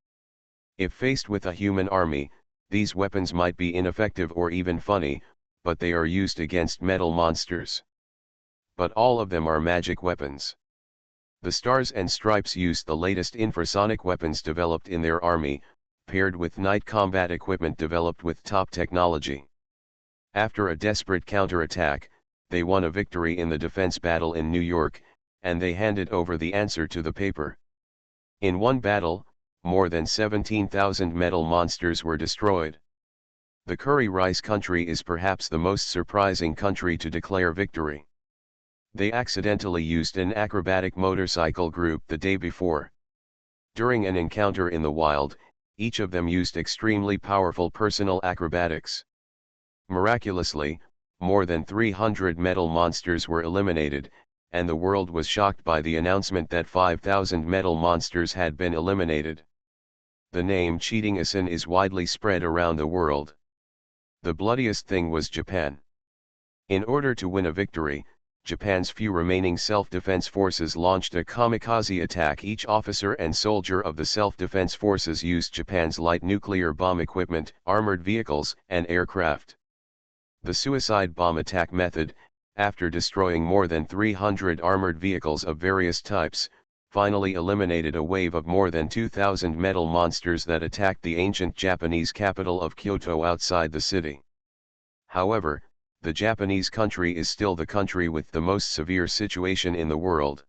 If faced with a human army, these weapons might be ineffective or even funny, but they are used against metal monsters. But all of them are magic weapons. The Stars and Stripes used the latest infrasonic weapons developed in their army, paired with night combat equipment developed with top technology. After a desperate counterattack, they won a victory in the defense battle in New York, and they handed over the answer to the paper. In one battle, more than 17,000 metal monsters were destroyed. The Curry Rice country is perhaps the most surprising country to declare victory. They accidentally used an acrobatic motorcycle group the day before. During an encounter in the wild, each of them used extremely powerful personal acrobatics. Miraculously, more than 300 metal monsters were eliminated, and the world was shocked by the announcement that 5,000 metal monsters had been eliminated. The name Cheating Asin is widely spread around the world. The bloodiest thing was Japan. In order to win a victory, Japan's few remaining self-defense forces launched a kamikaze attack. Each officer and soldier of the self-defense forces used Japan's light nuclear bomb equipment, armored vehicles, and aircraft. The suicide bomb attack method, after destroying more than 300 armored vehicles of various types, finally eliminated a wave of more than 2,000 metal monsters that attacked the ancient Japanese capital of Kyoto outside the city. However, the Japanese country is still the country with the most severe situation in the world.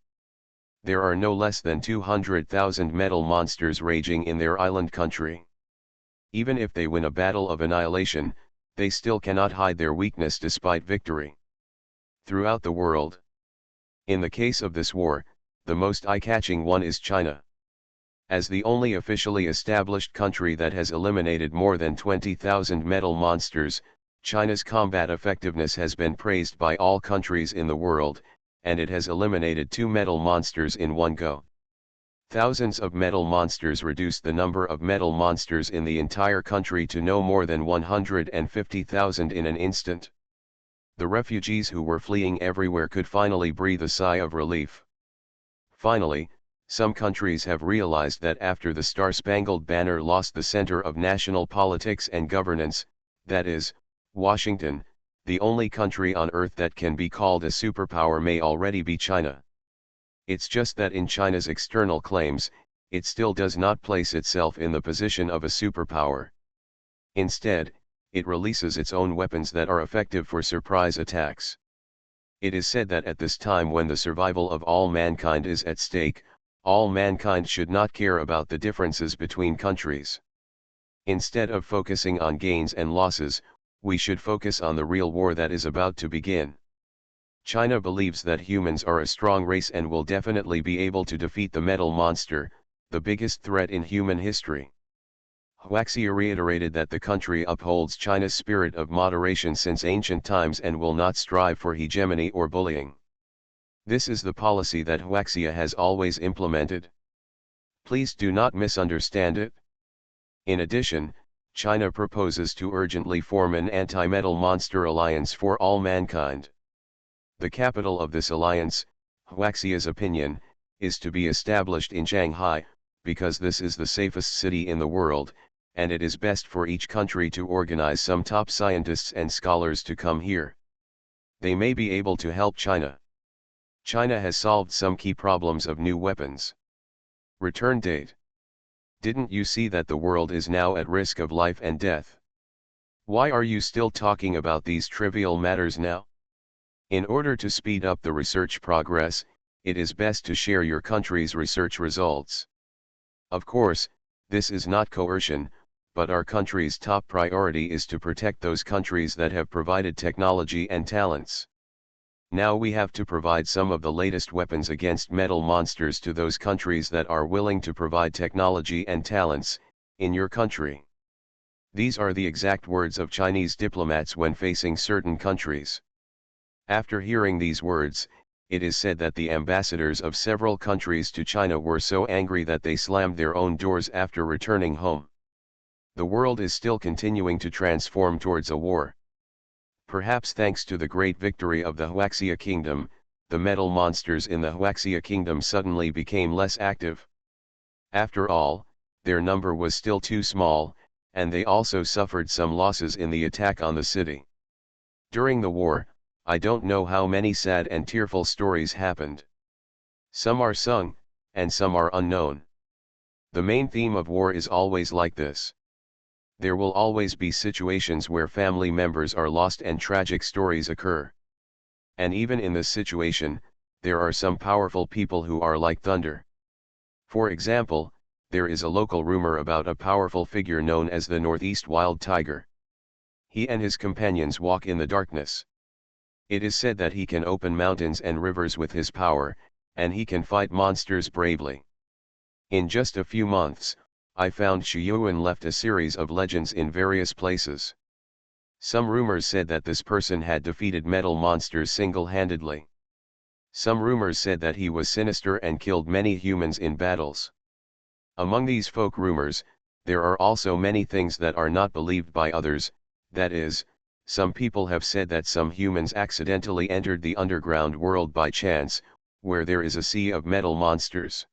There are no less than 200,000 metal monsters raging in their island country. Even if they win a battle of annihilation, they still cannot hide their weakness despite victory. Throughout the world. In the case of this war, the most eye-catching one is China. As the only officially established country that has eliminated more than 20,000 metal monsters, China's combat effectiveness has been praised by all countries in the world, and it has eliminated 2 metal monsters in one go. Thousands of metal monsters reduced the number of metal monsters in the entire country to no more than 150,000 in an instant. The refugees who were fleeing everywhere could finally breathe a sigh of relief. Finally, some countries have realized that after the Star-Spangled Banner lost the center of national politics and governance, that is, Washington, the only country on Earth that can be called a superpower may already be China. It's just that in China's external claims, it still does not place itself in the position of a superpower. Instead, it releases its own weapons that are effective for surprise attacks. It is said that at this time when the survival of all mankind is at stake, all mankind should not care about the differences between countries. Instead of focusing on gains and losses, we should focus on the real war that is about to begin. China believes that humans are a strong race and will definitely be able to defeat the metal monster, the biggest threat in human history. Huaxia reiterated that the country upholds China's spirit of moderation since ancient times and will not strive for hegemony or bullying. This is the policy that Huaxia has always implemented. Please do not misunderstand it. In addition, China proposes to urgently form an anti-metal monster alliance for all mankind. The capital of this alliance, Huaxia's opinion, is to be established in Shanghai, because this is the safest city in the world, and it is best for each country to organize some top scientists and scholars to come here. They may be able to help China. China has solved some key problems of new weapons. Return date. Didn't you see that the world is now at risk of life and death? Why are you still talking about these trivial matters now? In order to speed up the research progress, it is best to share your country's research results. Of course, this is not coercion, but our country's top priority is to protect those countries that have provided technology and talents. Now we have to provide some of the latest weapons against metal monsters to those countries that are willing to provide technology and talents, in your country. These are the exact words of Chinese diplomats when facing certain countries. After hearing these words, it is said that the ambassadors of several countries to China were so angry that they slammed their own doors after returning home. The world is still continuing to transform towards a war. Perhaps thanks to the great victory of the Huaxia kingdom, the metal monsters in the Huaxia kingdom suddenly became less active. After all, their number was still too small, and they also suffered some losses in the attack on the city. During the war, I don't know how many sad and tearful stories happened. Some are sung, and some are unknown. The main theme of war is always like this. There will always be situations where family members are lost and tragic stories occur. And even in this situation, there are some powerful people who are like thunder. For example, there is a local rumor about a powerful figure known as the Northeast Wild Tiger. He and his companions walk in the darkness. It is said that he can open mountains and rivers with his power, and he can fight monsters bravely. In just a few months, I found Shuyuan left a series of legends in various places. Some rumors said that this person had defeated metal monsters single-handedly. Some rumors said that he was sinister and killed many humans in battles. Among these folk rumors, there are also many things that are not believed by others, that is, some people have said that some humans accidentally entered the underground world by chance, where there is a sea of metal monsters.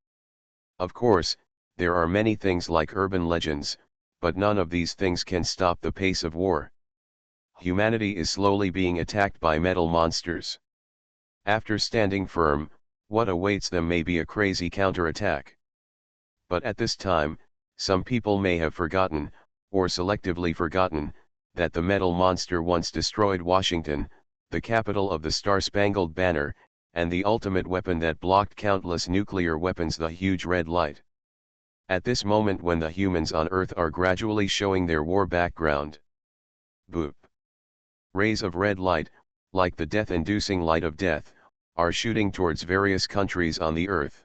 Of course, there are many things like urban legends, but none of these things can stop the pace of war. Humanity is slowly being attacked by metal monsters. After standing firm, what awaits them may be a crazy counterattack. But at this time, some people may have forgotten, or selectively forgotten, that the metal monster once destroyed Washington, the capital of the Star-Spangled Banner, and the ultimate weapon that blocked countless nuclear weapons, the huge red light. At this moment when the humans on Earth are gradually showing their war background. Boop. Rays of red light, like the death-inducing light of death, are shooting towards various countries on the Earth.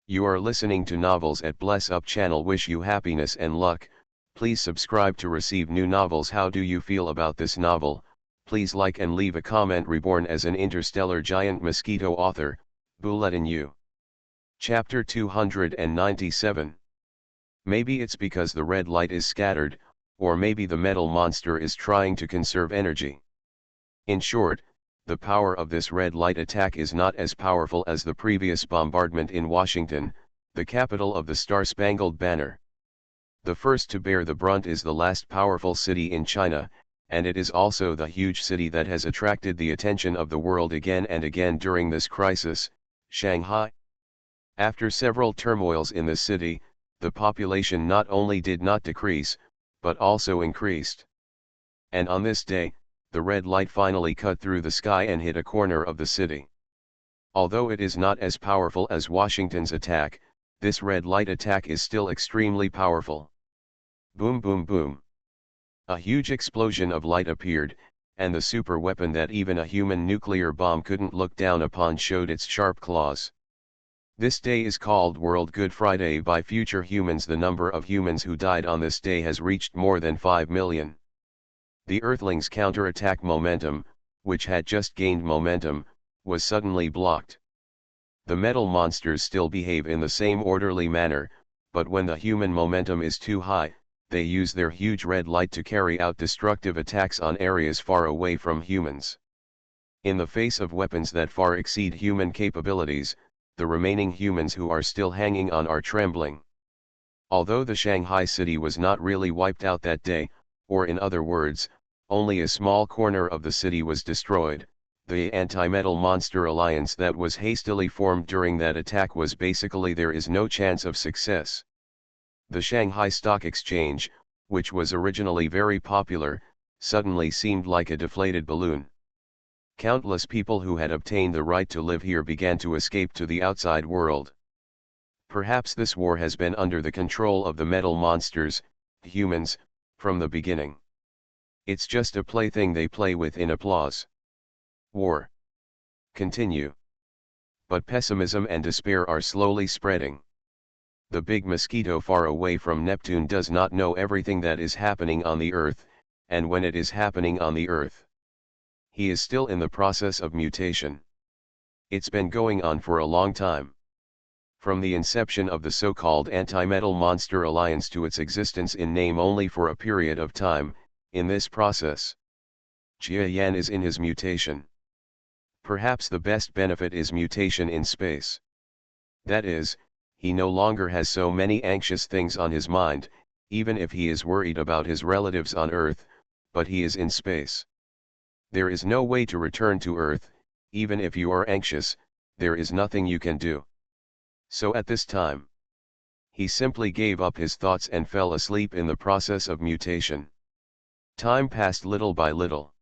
You are listening to Novels at Bless Up channel. Wish you happiness and luck. Please subscribe to receive new novels. How do you feel about this novel? Please like and leave a comment. Reborn as an interstellar giant mosquito. Author, Bulletin U. Chapter 297. Maybe it's because the red light is scattered, or maybe the metal monster is trying to conserve energy. In short, the power of this red light attack is not as powerful as the previous bombardment in Washington, the capital of the Star-Spangled Banner. The first to bear the brunt is the last powerful city in China, and it is also the huge city that has attracted the attention of the world again and again during this crisis, Shanghai. After several turmoils in the city, the population not only did not decrease, but also increased. And on this day, the red light finally cut through the sky and hit a corner of the city. Although it is not as powerful as Washington's attack, this red light attack is still extremely powerful. Boom boom boom. A huge explosion of light appeared, and the super weapon that even a human nuclear bomb couldn't look down upon showed its sharp claws. This day is called World Good Friday by future humans. The number of humans who died on this day has reached more than 5 million. The Earthlings' counterattack momentum, which had just gained momentum, was suddenly blocked. The metal monsters still behave in the same orderly manner, but when the human momentum is too high, they use their huge red light to carry out destructive attacks on areas far away from humans. In the face of weapons that far exceed human capabilities, the remaining humans who are still hanging on are trembling. Although the Shanghai city was not really wiped out that day, or in other words, only a small corner of the city was destroyed, the anti-metal monster alliance that was hastily formed during that attack was basically there is no chance of success. The Shanghai Stock Exchange, which was originally very popular, suddenly seemed like a deflated balloon. Countless people who had obtained the right to live here began to escape to the outside world. Perhaps this war has been under the control of the metal monsters, humans, from the beginning. It's just a plaything they play with in applause. War. Continue. But pessimism and despair are slowly spreading. The big mosquito far away from Neptune does not know everything that is happening on the Earth, and when it is happening on the Earth, he is still in the process of mutation. It's been going on for a long time. From the inception of the so-called anti-metal monster alliance to its existence in name only for a period of time, in this process, Jia Yan is in his mutation. Perhaps the best benefit is mutation in space. That is, he no longer has so many anxious things on his mind, even if he is worried about his relatives on Earth, but he is in space. There is no way to return to Earth, even if you are anxious, there is nothing you can do. So at this time, he simply gave up his thoughts and fell asleep in the process of mutation. Time passed little by little.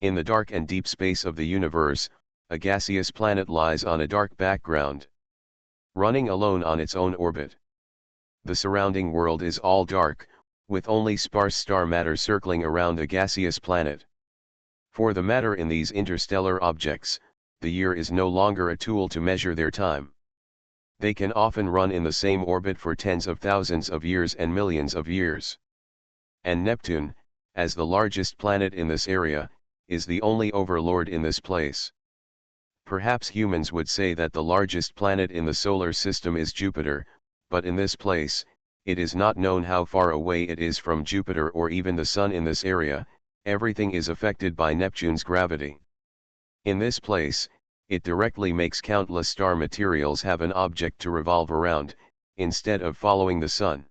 In the dark and deep space of the universe, a gaseous planet lies on a dark background, running alone on its own orbit. The surrounding world is all dark, with only sparse star matter circling around the gaseous planet. For the matter in these interstellar objects, the year is no longer a tool to measure their time. They can often run in the same orbit for tens of thousands of years and millions of years. And Neptune, as the largest planet in this area, is the only overlord in this place. Perhaps humans would say that the largest planet in the solar system is Jupiter, but in this place, it is not known how far away it is from Jupiter or even the Sun in this area. Everything is affected by Neptune's gravity. In this place, it directly makes countless star materials have an object to revolve around, instead of following the Sun.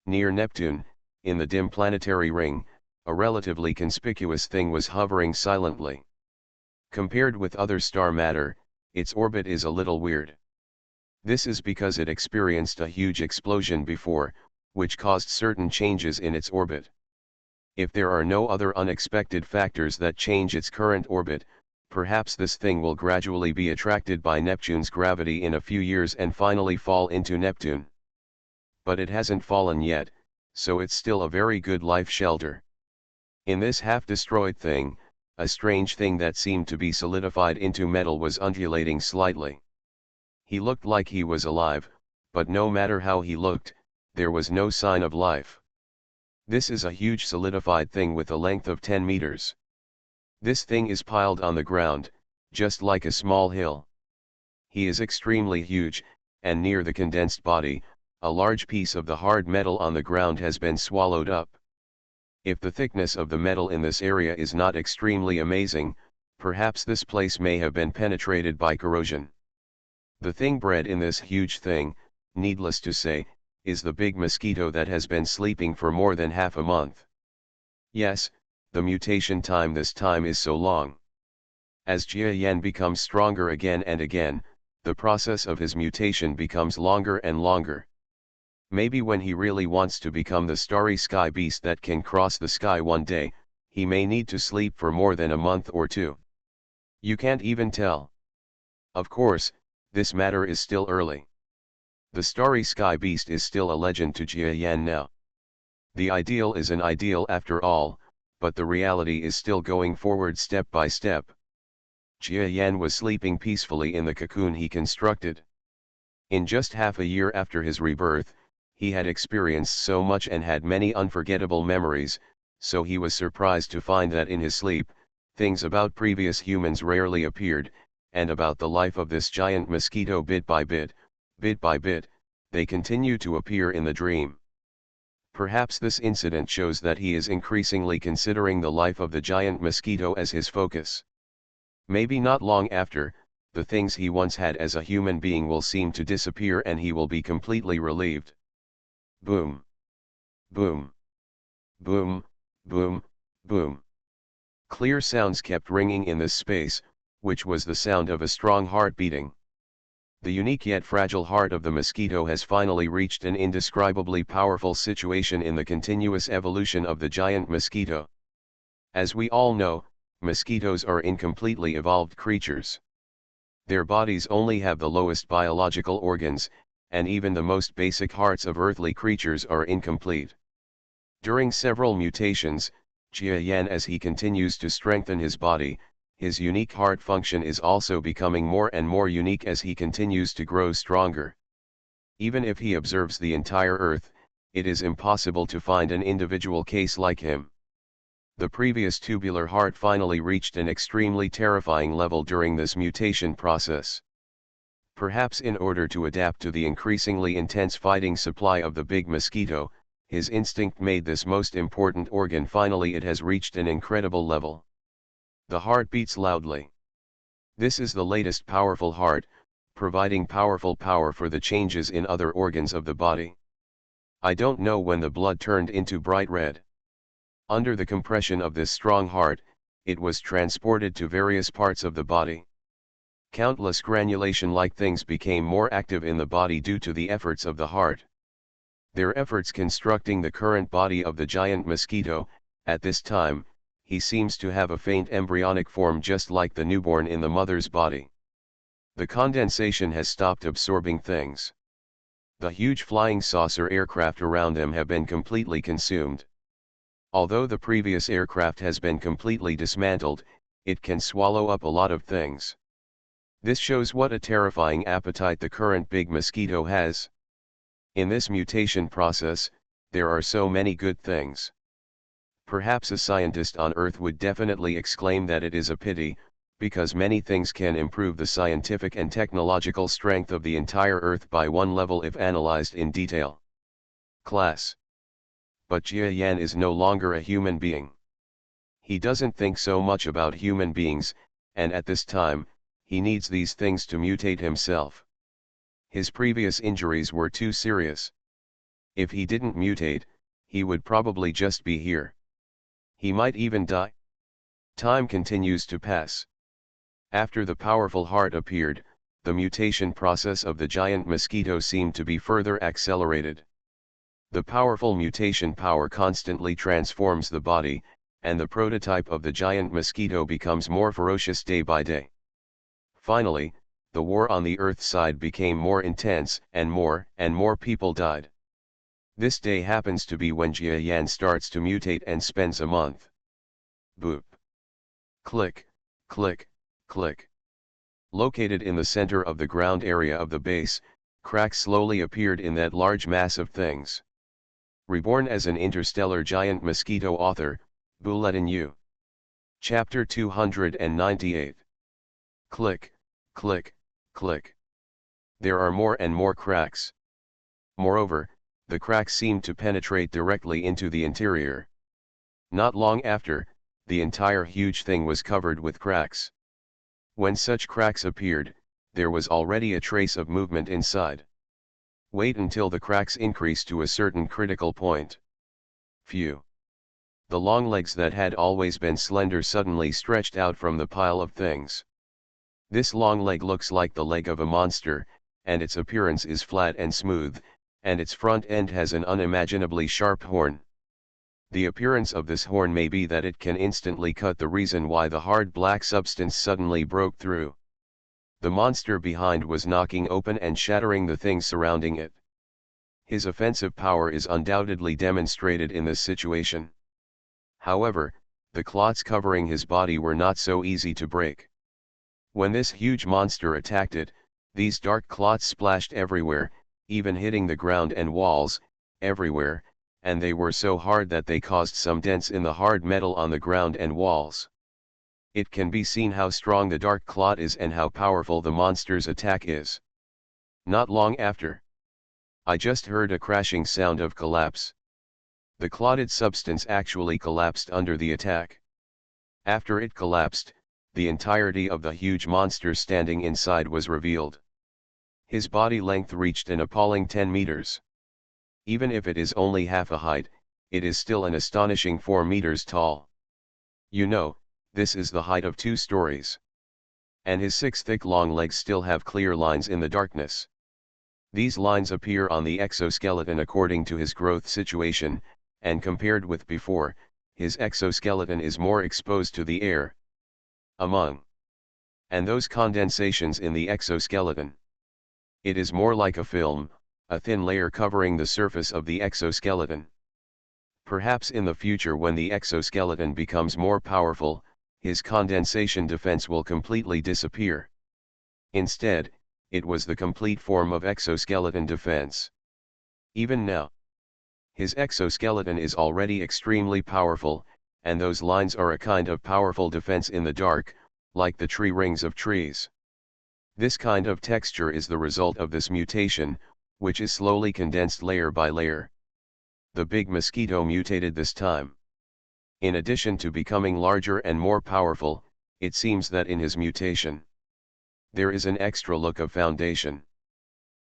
Near Neptune, in the dim planetary ring, a relatively conspicuous thing was hovering silently. Compared with other star matter, its orbit is a little weird. This is because it experienced a huge explosion before, which caused certain changes in its orbit. If there are no other unexpected factors that change its current orbit, perhaps this thing will gradually be attracted by Neptune's gravity in a few years and finally fall into Neptune. But it hasn't fallen yet, so it's still a very good life shelter. In this half-destroyed thing, a strange thing that seemed to be solidified into metal was undulating slightly. He looked like he was alive, but no matter how he looked, there was no sign of life. This is a huge solidified thing with a length of 10 meters. This thing is piled on the ground, just like a small hill. He is extremely huge, and near the condensed body, a large piece of the hard metal on the ground has been swallowed up. If the thickness of the metal in this area is not extremely amazing, perhaps this place may have been penetrated by corrosion. The thing bred in this huge thing, needless to say, is the big mosquito that has been sleeping for more than half a month. Yes, the mutation time this time is so long. As Jia Yan becomes stronger again and again, the process of his mutation becomes longer and longer. Maybe when he really wants to become the starry sky beast that can cross the sky one day, he may need to sleep for more than a month or two. You can't even tell. Of course, this matter is still early. The starry sky beast is still a legend to Jia Yan now. The ideal is an ideal after all, but the reality is still going forward step by step. Jia Yan was sleeping peacefully in the cocoon he constructed. In just half a year after his rebirth, he had experienced so much and had many unforgettable memories, so he was surprised to find that in his sleep, things about previous humans rarely appeared, and about the life of this giant mosquito bit by bit, they continue to appear in the dream. Perhaps this incident shows that he is increasingly considering the life of the giant mosquito as his focus. Maybe not long after, the things he once had as a human being will seem to disappear and he will be completely relieved. Boom. Boom. Boom, boom, boom. Clear sounds kept ringing in this space, which was the sound of a strong heart beating. The unique yet fragile heart of the mosquito has finally reached an indescribably powerful situation in the continuous evolution of the giant mosquito. As we all know, mosquitoes are incompletely evolved creatures. Their bodies only have the lowest biological organs, and even the most basic hearts of earthly creatures are incomplete. During several mutations, Jia Yan, as he continues to strengthen his body, his unique heart function is also becoming more and more unique as he continues to grow stronger. Even if he observes the entire Earth, it is impossible to find an individual case like him. The previous tubular heart finally reached an extremely terrifying level during this mutation process. Perhaps in order to adapt to the increasingly intense fighting supply of the big mosquito, his instinct made this most important organ finally it has reached an incredible level. The heart beats loudly. This is the latest powerful heart, providing powerful power for the changes in other organs of the body. I don't know when the blood turned into bright red. Under the compression of this strong heart, it was transported to various parts of the body. Countless granulation-like things became more active in the body due to the efforts of the heart. Their efforts constructing the current body of the giant mosquito. At this time, he seems to have a faint embryonic form just like the newborn in the mother's body. The condensation has stopped absorbing things. The huge flying saucer aircraft around them have been completely consumed. Although the previous aircraft has been completely dismantled, it can swallow up a lot of things. This shows what a terrifying appetite the current big mosquito has. In this mutation process, there are so many good things. Perhaps a scientist on Earth would definitely exclaim that it is a pity, because many things can improve the scientific and technological strength of the entire Earth by one level if analyzed in detail. Class. But Jia Yan is no longer a human being. He doesn't think so much about human beings, and at this time, he needs these things to mutate himself. His previous injuries were too serious. If he didn't mutate, he would probably just be here. He might even die. Time continues to pass. After the powerful heart appeared, the mutation process of the giant mosquito seemed to be further accelerated. The powerful mutation power constantly transforms the body, and the prototype of the giant mosquito becomes more ferocious day by day. Finally, the war on the Earth side became more intense, and more people died. This day happens to be when Jia Yan starts to mutate and spends a month. Boop. Click, click, click. Located in the center of the ground area of the base, cracks slowly appeared in that large mass of things. Reborn as an interstellar giant mosquito. Author, Bulletin U. Chapter 298. Click, click, click. There are more and more cracks. Moreover, the cracks seem to penetrate directly into the interior. Not long after, the entire huge thing was covered with cracks. When such cracks appeared, there was already a trace of movement inside. Wait until the cracks increase to a certain critical point. Phew. The long legs that had always been slender suddenly stretched out from the pile of things. This long leg looks like the leg of a monster, and its appearance is flat and smooth, and its front end has an unimaginably sharp horn. The appearance of this horn may be that it can instantly cut the reason why the hard black substance suddenly broke through. The monster behind was knocking open and shattering the things surrounding it. His offensive power is undoubtedly demonstrated in this situation. However, the clots covering his body were not so easy to break. When this huge monster attacked it, these dark clots splashed everywhere, even hitting the ground and walls, everywhere, and they were so hard that they caused some dents in the hard metal on the ground and walls. It can be seen how strong the dark clot is and how powerful the monster's attack is. Not long after, I just heard a crashing sound of collapse. The clotted substance actually collapsed under the attack. After it collapsed, the entirety of the huge monster standing inside was revealed. His body length reached an appalling 10 meters. Even if it is only half a height, it is still an astonishing 4 meters tall. You know, this is the height of 2 stories. And his 6 thick long legs still have clear lines in the darkness. These lines appear on the exoskeleton according to his growth situation, and compared with before, his exoskeleton is more exposed to the air. And those condensations in the exoskeleton. It is more like a film, a thin layer covering the surface of the exoskeleton. Perhaps in the future, when the exoskeleton becomes more powerful, his condensation defense will completely disappear. Instead, it was the complete form of exoskeleton defense. Even now, his exoskeleton is already extremely powerful, and those lines are a kind of powerful defense in the dark, like the tree rings of trees. This kind of texture is the result of this mutation, which is slowly condensed layer by layer. The big mosquito mutated this time. In addition to becoming larger and more powerful, it seems that in his mutation, there is an extra look of foundation.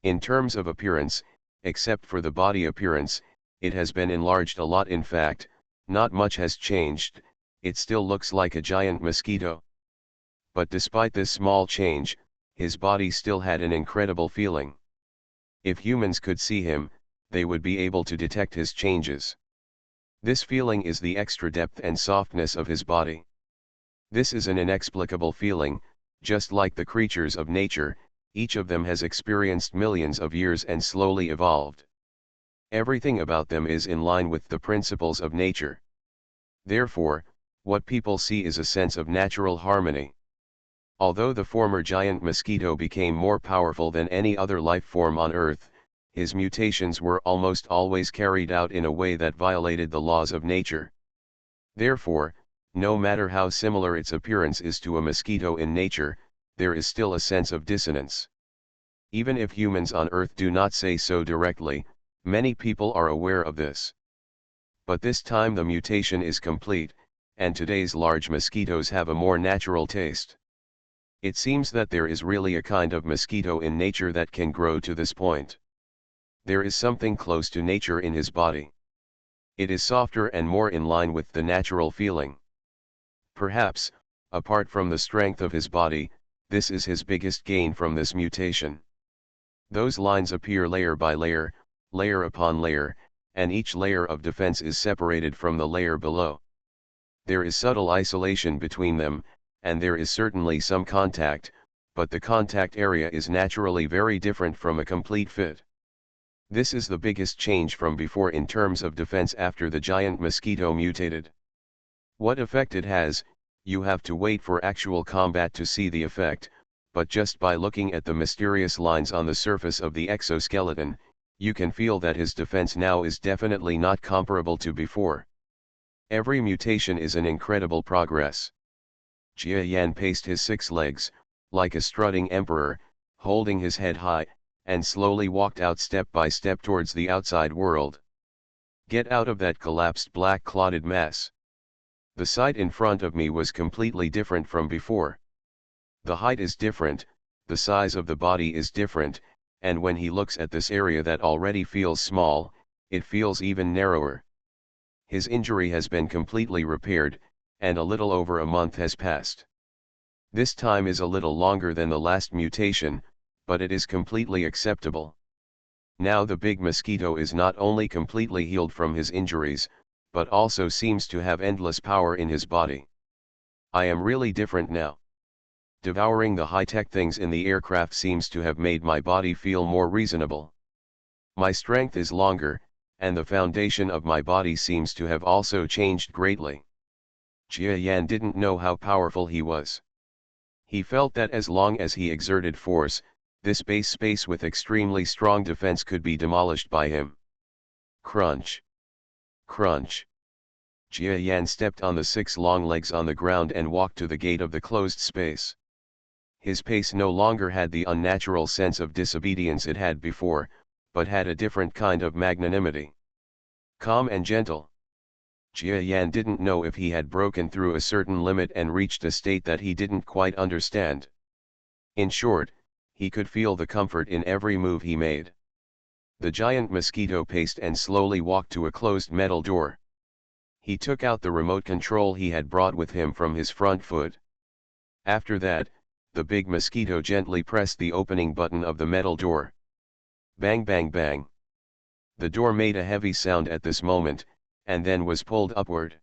In terms of appearance, except for the body appearance, it has been enlarged a lot. In fact, not much has changed, it still looks like a giant mosquito. But despite this small change, his body still had an incredible feeling. If humans could see him, they would be able to detect his changes. This feeling is the extra depth and softness of his body. This is an inexplicable feeling, just like the creatures of nature, each of them has experienced millions of years and slowly evolved. Everything about them is in line with the principles of nature. Therefore, what people see is a sense of natural harmony. Although the former giant mosquito became more powerful than any other life form on Earth, his mutations were almost always carried out in a way that violated the laws of nature. Therefore, no matter how similar its appearance is to a mosquito in nature, there is still a sense of dissonance. Even if humans on Earth do not say so directly, many people are aware of this. But this time the mutation is complete, and today's large mosquitoes have a more natural taste. It seems that there is really a kind of mosquito in nature that can grow to this point. There is something close to nature in his body. It is softer and more in line with the natural feeling. Perhaps, apart from the strength of his body, this is his biggest gain from this mutation. Those lines appear layer by layer, layer upon layer, and each layer of defense is separated from the layer below. There is subtle isolation between them, and there is certainly some contact, but the contact area is naturally very different from a complete fit. This is the biggest change from before in terms of defense after the giant mosquito mutated. What effect it has, you have to wait for actual combat to see the effect, but just by looking at the mysterious lines on the surface of the exoskeleton, you can feel that his defense now is definitely not comparable to before. Every mutation is an incredible progress. Jia Yan paced his 6 legs, like a strutting emperor, holding his head high, and slowly walked out step by step towards the outside world. Get out of that collapsed black clotted mess. The sight in front of me was completely different from before. The height is different, the size of the body is different, and when he looks at this area that already feels small, it feels even narrower. His injury has been completely repaired, and a little over a month has passed. This time is a little longer than the last mutation, but it is completely acceptable. Now the big mosquito is not only completely healed from his injuries, but also seems to have endless power in his body. I am really different now. Devouring the high-tech things in the aircraft seems to have made my body feel more reasonable. My strength is longer, and the foundation of my body seems to have also changed greatly. Jia Yan didn't know how powerful he was. He felt that as long as he exerted force, this base space with extremely strong defense could be demolished by him. Crunch. Crunch. Jia Yan stepped on the 6 long legs on the ground and walked to the gate of the closed space. His pace no longer had the unnatural sense of disobedience it had before, but had a different kind of magnanimity. Calm and gentle. Jia Yan didn't know if he had broken through a certain limit and reached a state that he didn't quite understand. In short, he could feel the comfort in every move he made. The giant mosquito paced and slowly walked to a closed metal door. He took out the remote control he had brought with him from his front foot. After that, the big mosquito gently pressed the opening button of the metal door. Bang bang bang. The door made a heavy sound at this moment, and then was pulled upward.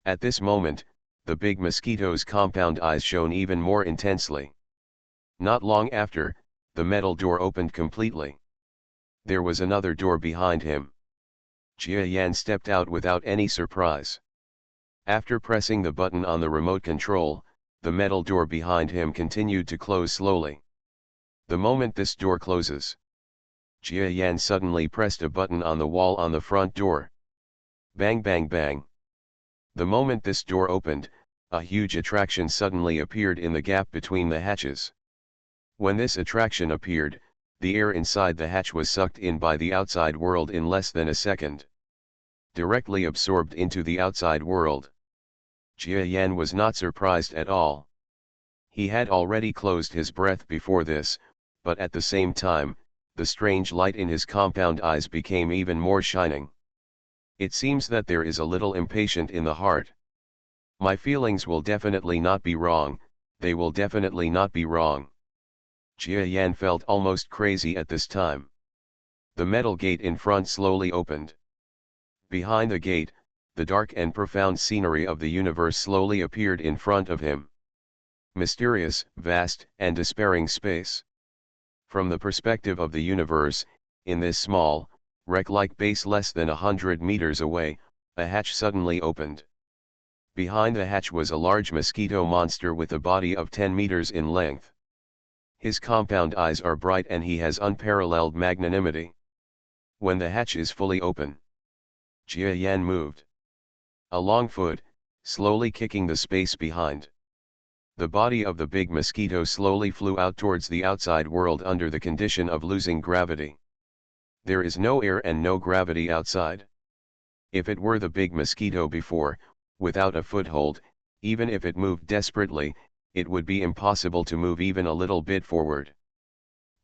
At this moment, the big mosquito's compound eyes shone even more intensely. Not long after, the metal door opened completely. There was another door behind him. Jia Yan stepped out without any surprise. After pressing the button on the remote control, the metal door behind him continued to close slowly. The moment this door closes, Jia Yan suddenly pressed a button on the wall on the front door. Bang bang bang. The moment this door opened, a huge attraction suddenly appeared in the gap between the hatches. When this attraction appeared, the air inside the hatch was sucked in by the outside world in less than a second. Directly absorbed into the outside world. Jia Yan was not surprised at all. He had already closed his breath before this, but at the same time, the strange light in his compound eyes became even more shining. It seems that there is a little impatient in the heart. My feelings will definitely not be wrong, they will definitely not be wrong. Jia Yan felt almost crazy at this time. The metal gate in front slowly opened. Behind the gate, the dark and profound scenery of the universe slowly appeared in front of him. Mysterious, vast, and despairing space. From the perspective of the universe, in this small, wreck-like base less than 100 meters away, a hatch suddenly opened. Behind the hatch was a large mosquito monster with a body of 10 meters in length. His compound eyes are bright and he has unparalleled magnanimity. When the hatch is fully open, Jia Yan moved. A long foot, slowly kicking the space behind. The body of the big mosquito slowly flew out towards the outside world under the condition of losing gravity. There is no air and no gravity outside. If it were the big mosquito before, without a foothold, even if it moved desperately, it would be impossible to move even a little bit forward.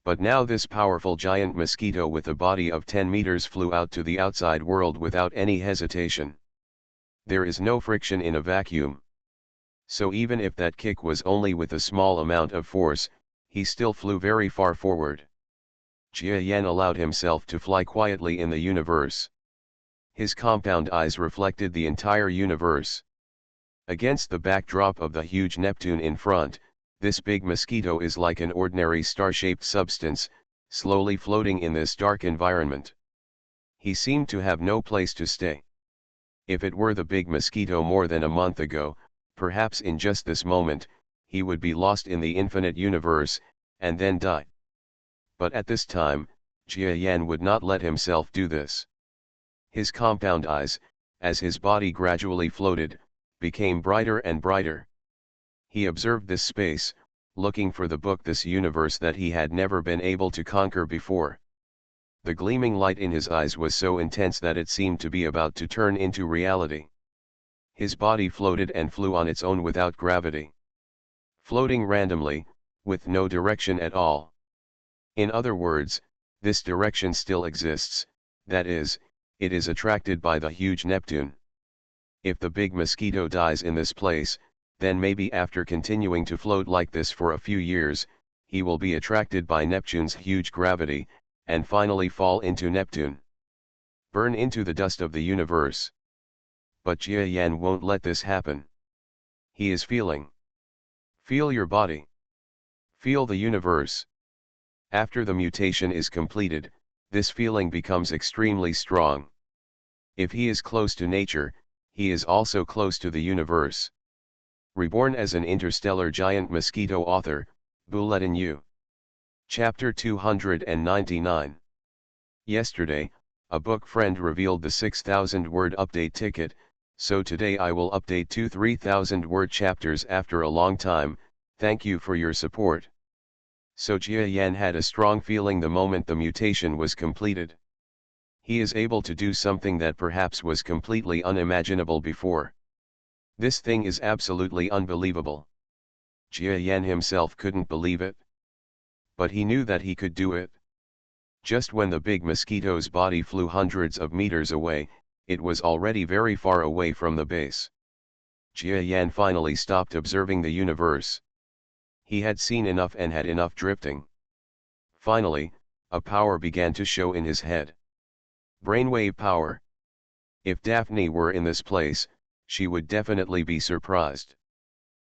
But now this powerful giant mosquito with a body of 10 meters flew out to the outside world without any hesitation. There is no friction in a vacuum. So even if that kick was only with a small amount of force, he still flew very far forward. Jia Yan allowed himself to fly quietly in the universe. His compound eyes reflected the entire universe. Against the backdrop of the huge Neptune in front, this big mosquito is like an ordinary star-shaped substance, slowly floating in this dark environment. He seemed to have no place to stay. If it were the big mosquito more than a month ago, perhaps in just this moment, he would be lost in the infinite universe, and then die. But at this time, Jia Yan would not let himself do this. His compound eyes, as his body gradually floated, became brighter and brighter. He observed this space, looking for the book, this universe that he had never been able to conquer before. The gleaming light in his eyes was so intense that it seemed to be about to turn into reality. His body floated and flew on its own without gravity. Floating randomly, with no direction at all. In other words, this direction still exists, that is, it is attracted by the huge Neptune. If the big mosquito dies in this place, then maybe after continuing to float like this for a few years, he will be attracted by Neptune's huge gravity, and finally fall into Neptune. Burn into the dust of the universe. But Jia Yan won't let this happen. He is feeling. Feel your body. Feel the universe. After the mutation is completed, this feeling becomes extremely strong. If he is close to nature, he is also close to the universe. Reborn as an interstellar giant mosquito. Author, Bulletin U. Chapter 299. Yesterday, a book friend revealed the 6,000 word update ticket, so today I will update 3,000 word chapters after a long time. Thank you for your support. So Jia Yan had a strong feeling the moment the mutation was completed. He is able to do something that perhaps was completely unimaginable before. This thing is absolutely unbelievable. Jia Yan himself couldn't believe it. But he knew that he could do it. Just when the big mosquito's body flew hundreds of meters away, it was already very far away from the base. Jia Yan finally stopped observing the universe. He had seen enough and had enough drifting. Finally, a power began to show in his head. Brainwave power. If Daphne were in this place, she would definitely be surprised.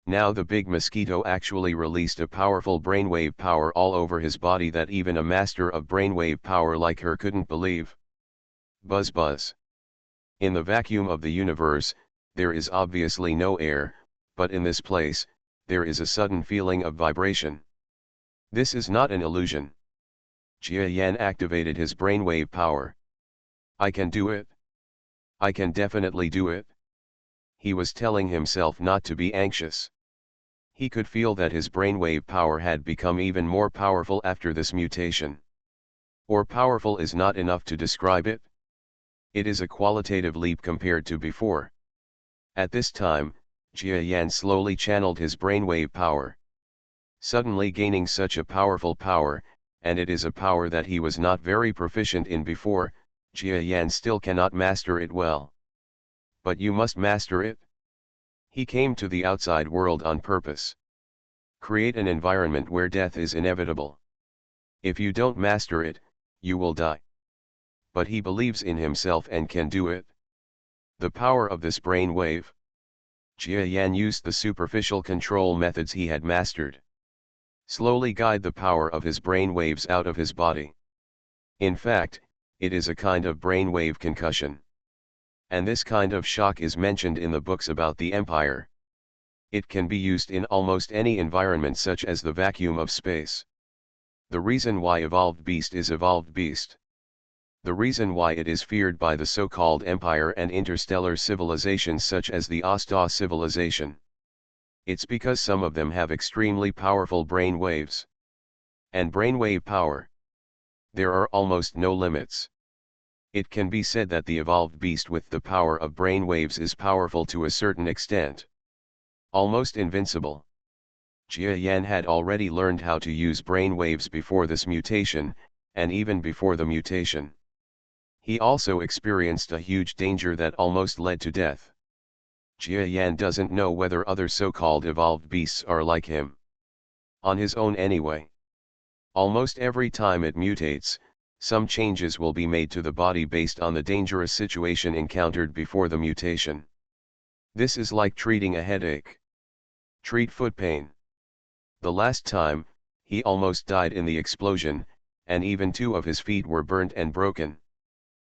Now the big mosquito actually released a powerful brainwave power all over his body that even a master of brainwave power like her couldn't believe. Buzz buzz. In the vacuum of the universe, there is obviously no air, but in this place, there is a sudden feeling of vibration. This is not an illusion. Jia Yan activated his brainwave power. I can do it. I can definitely do it. He was telling himself not to be anxious. He could feel that his brainwave power had become even more powerful after this mutation. Or powerful is not enough to describe it. It is a qualitative leap compared to before. At this time, Jia Yan slowly channeled his brainwave power. Suddenly gaining such a powerful power, and it is a power that he was not very proficient in before, Jia Yan still cannot master it well. But you must master it. He came to the outside world on purpose. Create an environment where death is inevitable. If you don't master it, you will die. But he believes in himself and can do it. The power of this brain wave. Jia Yan used the superficial control methods he had mastered. Slowly guide the power of his brain waves out of his body. In fact, it is a kind of brainwave concussion. And this kind of shock is mentioned in the books about the Empire. It can be used in almost any environment such as the vacuum of space. The reason why Evolved Beast is Evolved Beast. The reason why it is feared by the so-called Empire and interstellar civilizations such as the Asta civilization. It's because some of them have extremely powerful brain waves. And brainwave power. There are almost no limits. It can be said that the evolved beast with the power of brainwaves is powerful to a certain extent. Almost invincible. Jia Yan had already learned how to use brainwaves before this mutation, and even before the mutation. He also experienced a huge danger that almost led to death. Jia Yan doesn't know whether other so-called evolved beasts are like him. On his own anyway. Almost every time it mutates, some changes will be made to the body based on the dangerous situation encountered before the mutation. This is like treating a headache. Treat foot pain. The last time, he almost died in the explosion, and even 2 of his feet were burnt and broken.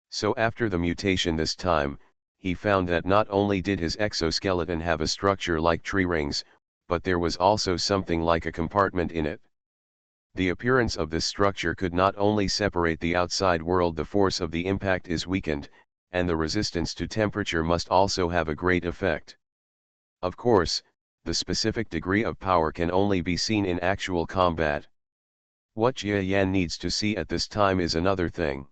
So after the mutation this time, he found that not only did his exoskeleton have a structure like tree rings, but there was also something like a compartment in it. The appearance of this structure could not only separate the outside world, the force of the impact is weakened, and the resistance to temperature must also have a great effect. Of course, the specific degree of power can only be seen in actual combat. What Jia Yan needs to see at this time is another thing.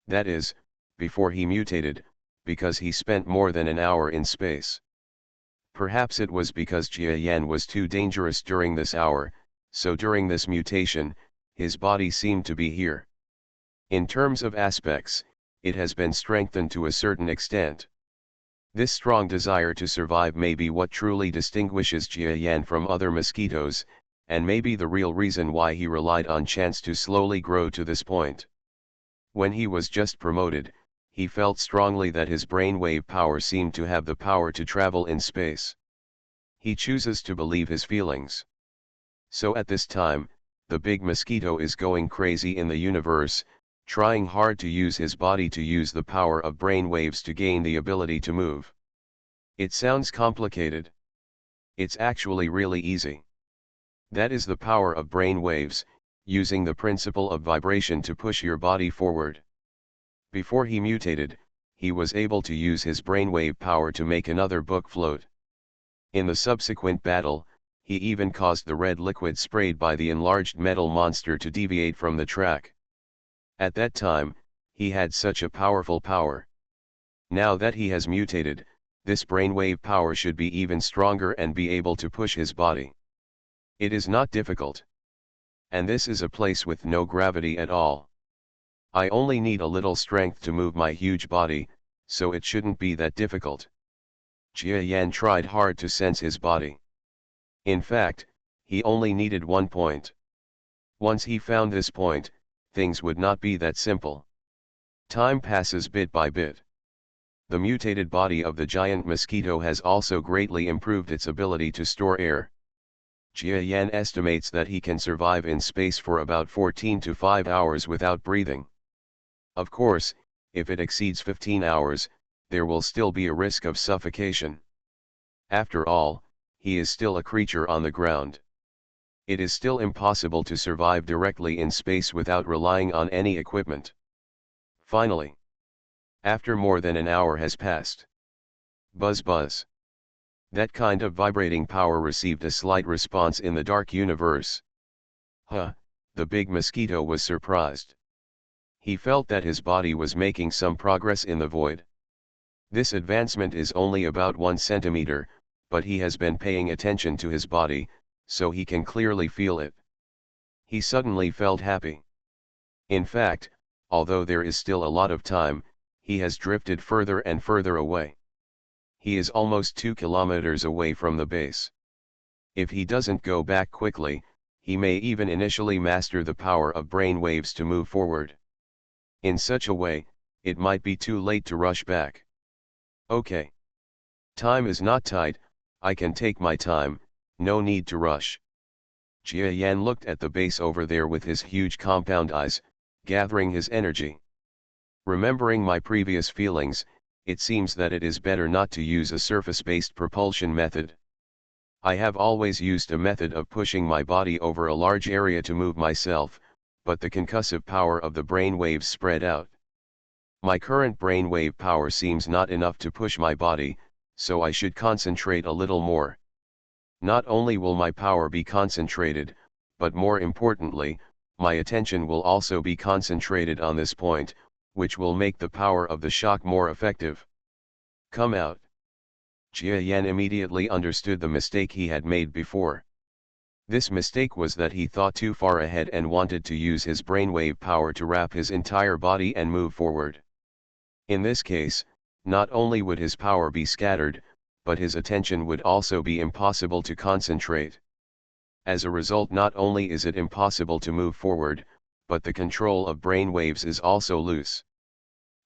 That is, before he mutated, because he spent more than an hour in space. Perhaps it was because Jia Yan was too dangerous during this hour, so during this mutation, his body seemed to be here. In terms of aspects, it has been strengthened to a certain extent. This strong desire to survive may be what truly distinguishes Jia Yan from other mosquitoes, and may be the real reason why he relied on chance to slowly grow to this point. When he was just promoted, he felt strongly that his brainwave power seemed to have the power to travel in space. He chooses to believe his feelings. So at this time, the big mosquito is going crazy in the universe, trying hard to use his body to use the power of brainwaves to gain the ability to move. It sounds complicated. It's actually really easy. That is the power of brainwaves, using the principle of vibration to push your body forward. Before he mutated, he was able to use his brainwave power to make another book float. In the subsequent battle, he even caused the red liquid sprayed by the enlarged metal monster to deviate from the track. At that time, he had such a powerful power. Now that he has mutated, this brainwave power should be even stronger and be able to push his body. It is not difficult. And this is a place with no gravity at all. I only need a little strength to move my huge body, so it shouldn't be that difficult. Jia Yan tried hard to sense his body. In fact, he only needed one point. Once he found this point, things would not be that simple. Time passes bit by bit. The mutated body of the giant mosquito has also greatly improved its ability to store air. Jia Yan estimates that he can survive in space for about 14 to 5 hours without breathing. Of course, if it exceeds 15 hours, there will still be a risk of suffocation. After all, he is still a creature on the ground. It is still impossible to survive directly in space without relying on any equipment. Finally, after more than an hour has passed. Buzz buzz. That kind of vibrating power received a slight response in the dark universe. Huh, the big mosquito was surprised. He felt that his body was making some progress in the void. This advancement is only about 1 centimeter, but he has been paying attention to his body, so he can clearly feel it. He suddenly felt happy. In fact, although there is still a lot of time, he has drifted further and further away. He is almost 2 kilometers away from the base. If he doesn't go back quickly, he may even initially master the power of brain waves to move forward. In such a way, it might be too late to rush back. Okay. Time is not tight, I can take my time, no need to rush. Jia Yan looked at the base over there with his huge compound eyes, gathering his energy. Remembering my previous feelings, it seems that it is better not to use a surface-based propulsion method. I have always used a method of pushing my body over a large area to move myself, but the concussive power of the brain waves spread out. My current brain wave power seems not enough to push my body, so I should concentrate a little more. Not only will my power be concentrated, but more importantly, my attention will also be concentrated on this point, which will make the power of the shock more effective. Come out. Jia Yan immediately understood the mistake he had made before. This mistake was that he thought too far ahead and wanted to use his brainwave power to wrap his entire body and move forward. In this case, not only would his power be scattered, but his attention would also be impossible to concentrate. As a result, not only is it impossible to move forward, but the control of brain waves is also loose.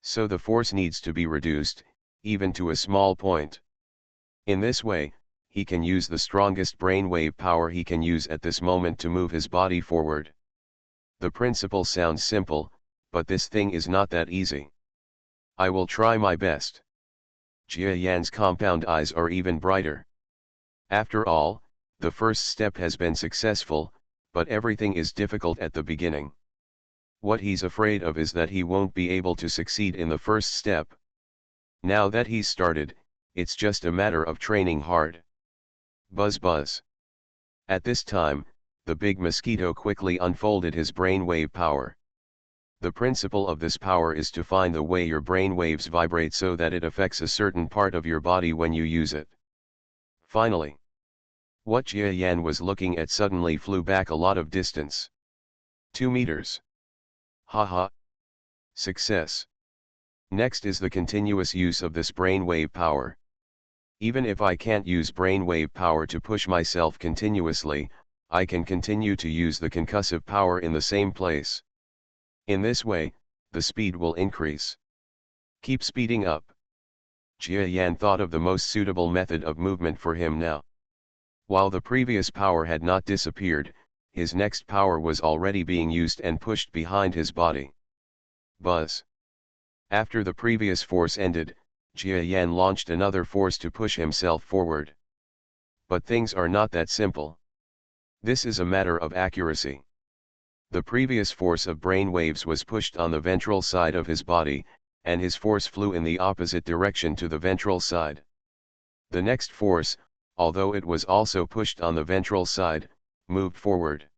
So the force needs to be reduced, even to a small point. In this way, he can use the strongest brainwave power he can use at this moment to move his body forward. The principle sounds simple, but this thing is not that easy. I will try my best. Jia Yan's compound eyes are even brighter. After all, the first step has been successful, but everything is difficult at the beginning. What he's afraid of is that he won't be able to succeed in the first step. Now that he's started, it's just a matter of training hard. Buzz buzz. At this time, the big mosquito quickly unfolded his brainwave power. The principle of this power is to find the way your brain waves vibrate so that it affects a certain part of your body when you use it. Finally, what Jia Yan was looking at suddenly flew back a lot of distance. 2 meters. Haha. Success. Next is the continuous use of this brainwave power. Even if I can't use brainwave power to push myself continuously, I can continue to use the concussive power in the same place. In this way, the speed will increase. Keep speeding up. Jia Yan thought of the most suitable method of movement for him now. While the previous power had not disappeared, his next power was already being used and pushed behind his body. Buzz. After the previous force ended, Jia Yan launched another force to push himself forward. But things are not that simple. This is a matter of accuracy. The previous force of brain waves was pushed on the ventral side of his body, and his force flew in the opposite direction to the ventral side. The next force, although it was also pushed on the ventral side, moved forward.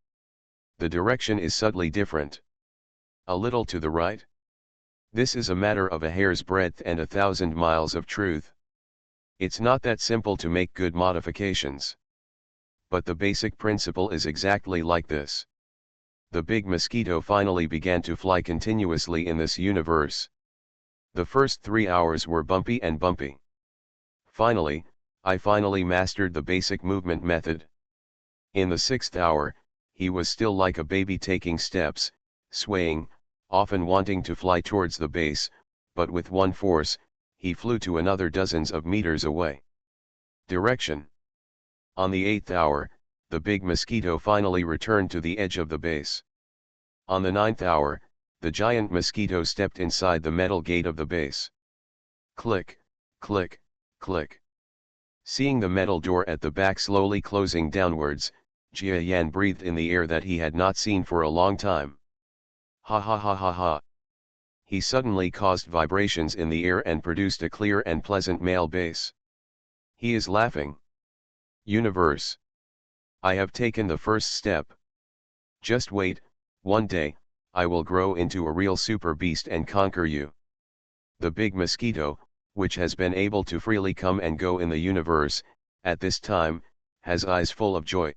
The direction is subtly different. A little to the right. This is a matter of a hair's breadth and 1,000 miles of truth. It's not that simple to make good modifications. But the basic principle is exactly like this. The big mosquito finally began to fly continuously in this universe. The first 3 hours were bumpy and bumpy. Finally, I finally mastered the basic movement method. In the 6th hour, he was still like a baby taking steps, swaying, often wanting to fly towards the base, but with one force, he flew to another dozens of meters away. Direction. On the 8th hour, the big mosquito finally returned to the edge of the base. On the 9th hour, the giant mosquito stepped inside the metal gate of the base. Click, click, click. Seeing the metal door at the back slowly closing downwards, Jia Yan breathed in the air that he had not seen for a long time. Ha ha ha ha ha. He suddenly caused vibrations in the air and produced a clear and pleasant male bass. He is laughing. Universe. I have taken the first step. Just wait, one day, I will grow into a real super beast and conquer you. The big mosquito, which has been able to freely come and go in the universe, at this time, has eyes full of joy.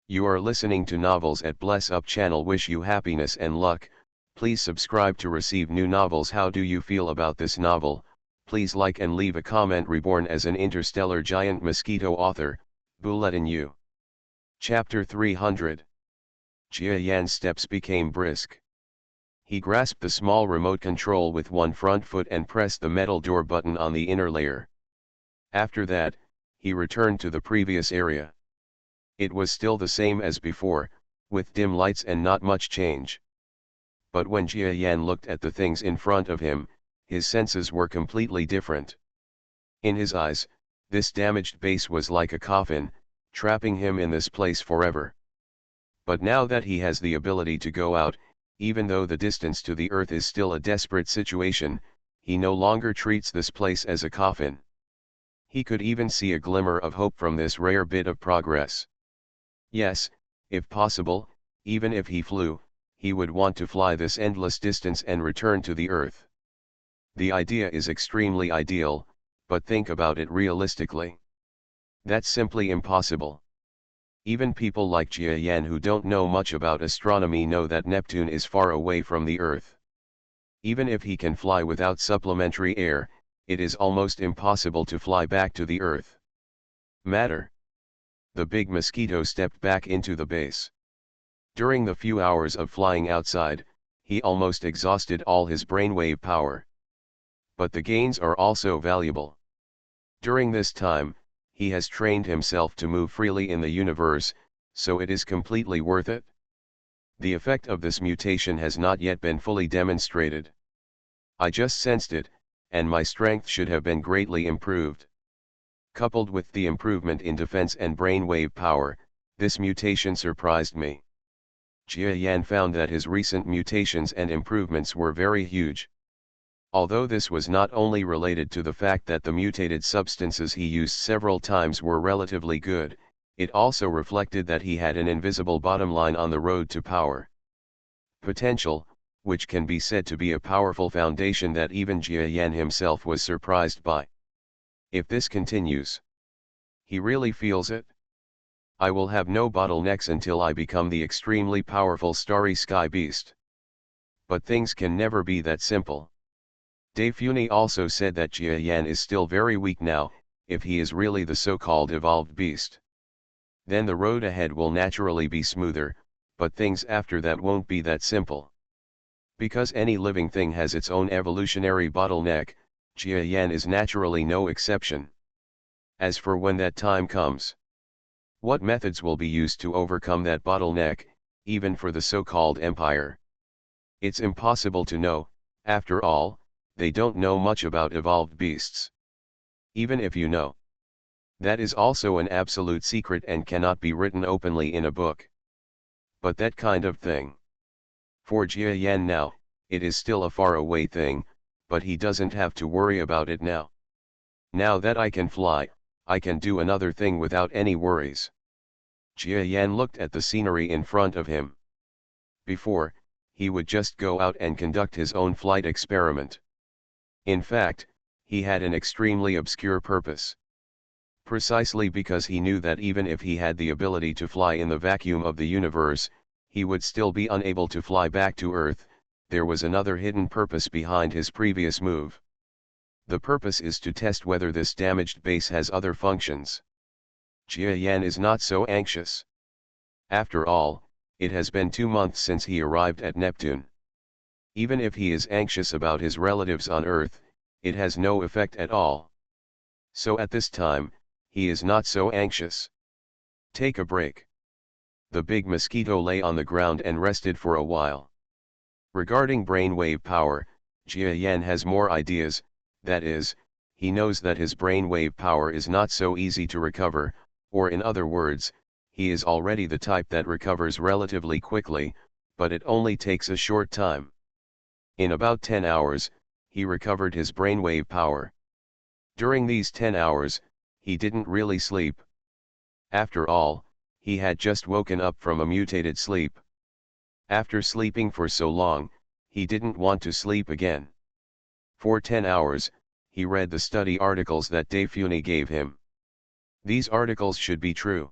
You are listening to Novels at Bless Up channel. Wish you happiness and luck. Please subscribe to receive new novels. How do you feel about this novel? Please like and leave a comment. Reborn as an interstellar giant mosquito. Author, Bulletin U. Chapter 300. Jia Yan's steps became brisk. He grasped the small remote control with one front foot and pressed the metal door button on the inner layer. After that, he returned to the previous area. It was still the same as before, with dim lights and not much change. But when Jia Yan looked at the things in front of him, his senses were completely different. In his eyes, this damaged base was like a coffin, trapping him in this place forever. But now that he has the ability to go out, even though the distance to the earth is still a desperate situation, he no longer treats this place as a coffin. He could even see a glimmer of hope from this rare bit of progress. Yes, if possible, even if he flew, he would want to fly this endless distance and return to the earth. The idea is extremely ideal, but think about it realistically. That's simply impossible. Even people like Jia Yan who don't know much about astronomy know that Neptune is far away from the Earth. Even if he can fly without supplementary air, it is almost impossible to fly back to the Earth. Matter. The big mosquito stepped back into the base. During the few hours of flying outside, he almost exhausted all his brainwave power. But the gains are also valuable. During this time, he has trained himself to move freely in the universe, so it is completely worth it. The effect of this mutation has not yet been fully demonstrated. I just sensed it, and my strength should have been greatly improved. Coupled with the improvement in defense and brainwave power, this mutation surprised me. Jia Yan found that his recent mutations and improvements were very huge. Although this was not only related to the fact that the mutated substances he used several times were relatively good, it also reflected that he had an invisible bottom line on the road to power. Potential, which can be said to be a powerful foundation that even Jia Yan himself was surprised by. If this continues, he really feels it. I will have no bottlenecks until I become the extremely powerful starry sky beast. But things can never be that simple. De Funi also said that Jia Yan is still very weak now. If he is really the so-called evolved beast, then the road ahead will naturally be smoother, but things after that won't be that simple. Because any living thing has its own evolutionary bottleneck, Jia Yan is naturally no exception. As for when that time comes, what methods will be used to overcome that bottleneck, even for the so-called empire? It's impossible to know. After all, they don't know much about evolved beasts. Even if you know, that is also an absolute secret and cannot be written openly in a book. But that kind of thing, for Jia Yan now, it is still a far away thing, but he doesn't have to worry about it now. Now that I can fly, I can do another thing without any worries. Jia Yan looked at the scenery in front of him. Before, he would just go out and conduct his own flight experiment. In fact, he had an extremely obscure purpose. Precisely because he knew that even if he had the ability to fly in the vacuum of the universe, he would still be unable to fly back to Earth, there was another hidden purpose behind his previous move. The purpose is to test whether this damaged base has other functions. Jia Yan is not so anxious. After all, it has been 2 months since he arrived at Neptune. Even if he is anxious about his relatives on Earth, it has no effect at all. So at this time, he is not so anxious. Take a break. The big mosquito lay on the ground and rested for a while. Regarding brainwave power, Jia Yan has more ideas, that is, he knows that his brainwave power is not so easy to recover, or in other words, he is already the type that recovers relatively quickly, but it only takes a short time. In about 10 hours, he recovered his brainwave power. During these 10 hours, he didn't really sleep. After all, he had just woken up from a mutated sleep. After sleeping for so long, he didn't want to sleep again. For 10 hours, he read the study articles that Daifuni gave him. These articles should be true.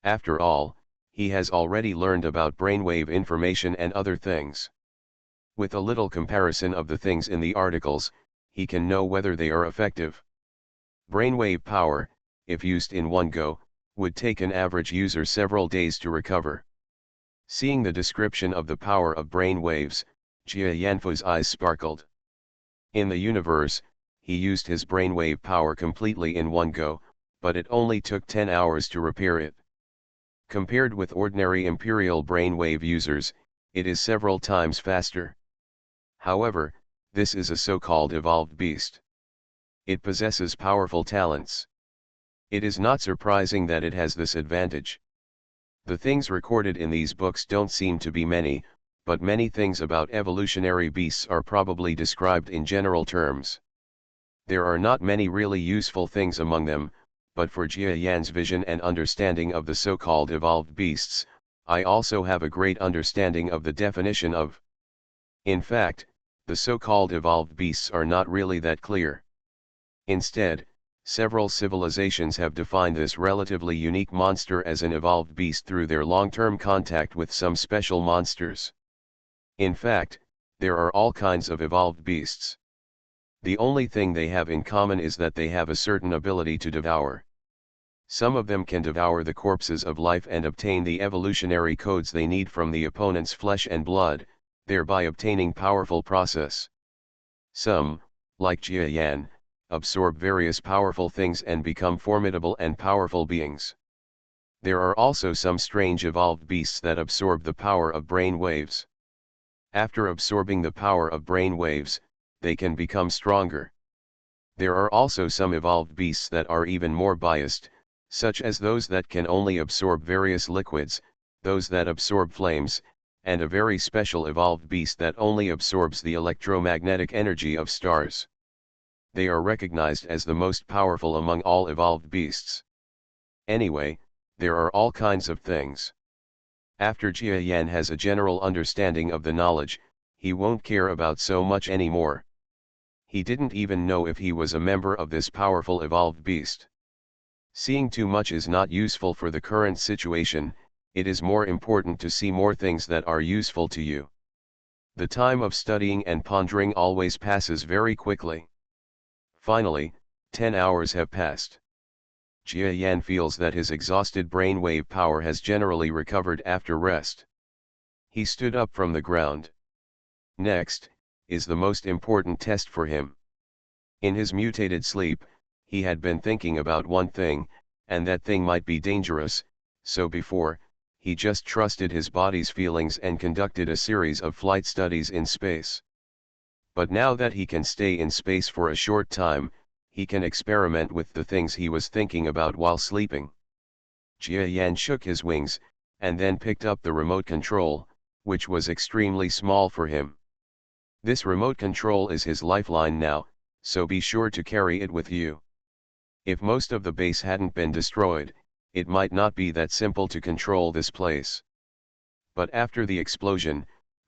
After all, he has already learned about brainwave information and other things. With a little comparison of the things in the articles, he can know whether they are effective. Brainwave power, if used in one go, would take an average user several days to recover. Seeing the description of the power of brain waves, Jia Yanfu's eyes sparkled. In the universe, he used his brainwave power completely in one go, but it only took 10 hours to repair it. Compared with ordinary imperial brainwave users, it is several times faster. However, this is a so-called evolved beast. It possesses powerful talents. It is not surprising that it has this advantage. The things recorded in these books don't seem to be many, but many things about evolutionary beasts are probably described in general terms. There are not many really useful things among them, but for Jia Yan's vision and understanding of the so-called evolved beasts, I also have a great understanding of the definition of. In fact, the so-called evolved beasts are not really that clear. Instead, several civilizations have defined this relatively unique monster as an evolved beast through their long-term contact with some special monsters. In fact, there are all kinds of evolved beasts. The only thing they have in common is that they have a certain ability to devour. Some of them can devour the corpses of life and obtain the evolutionary codes they need from the opponent's flesh and blood, thereby obtaining powerful process. Some, like Jia Yan, absorb various powerful things and become formidable and powerful beings. There are also some strange evolved beasts that absorb the power of brain waves. After absorbing the power of brain waves, they can become stronger. There are also some evolved beasts that are even more biased, such as those that can only absorb various liquids, those that absorb flames, and a very special evolved beast that only absorbs the electromagnetic energy of stars. They are recognized as the most powerful among all evolved beasts. Anyway, there are all kinds of things. After Jia Yan has a general understanding of the knowledge, he won't care about so much anymore. He didn't even know if he was a member of this powerful evolved beast. Seeing too much is not useful for the current situation, it is more important to see more things that are useful to you. The time of studying and pondering always passes very quickly. Finally, 10 hours have passed. Jia Yan feels that his exhausted brainwave power has generally recovered after rest. He stood up from the ground. Next, is the most important test for him. In his mutated sleep, he had been thinking about one thing, and that thing might be dangerous, so before, he just trusted his body's feelings and conducted a series of flight studies in space. But now that he can stay in space for a short time, he can experiment with the things he was thinking about while sleeping. Jia Yan shook his wings, and then picked up the remote control, which was extremely small for him. This remote control is his lifeline now, so be sure to carry it with you. If most of the base hadn't been destroyed, it might not be that simple to control this place. But after the explosion,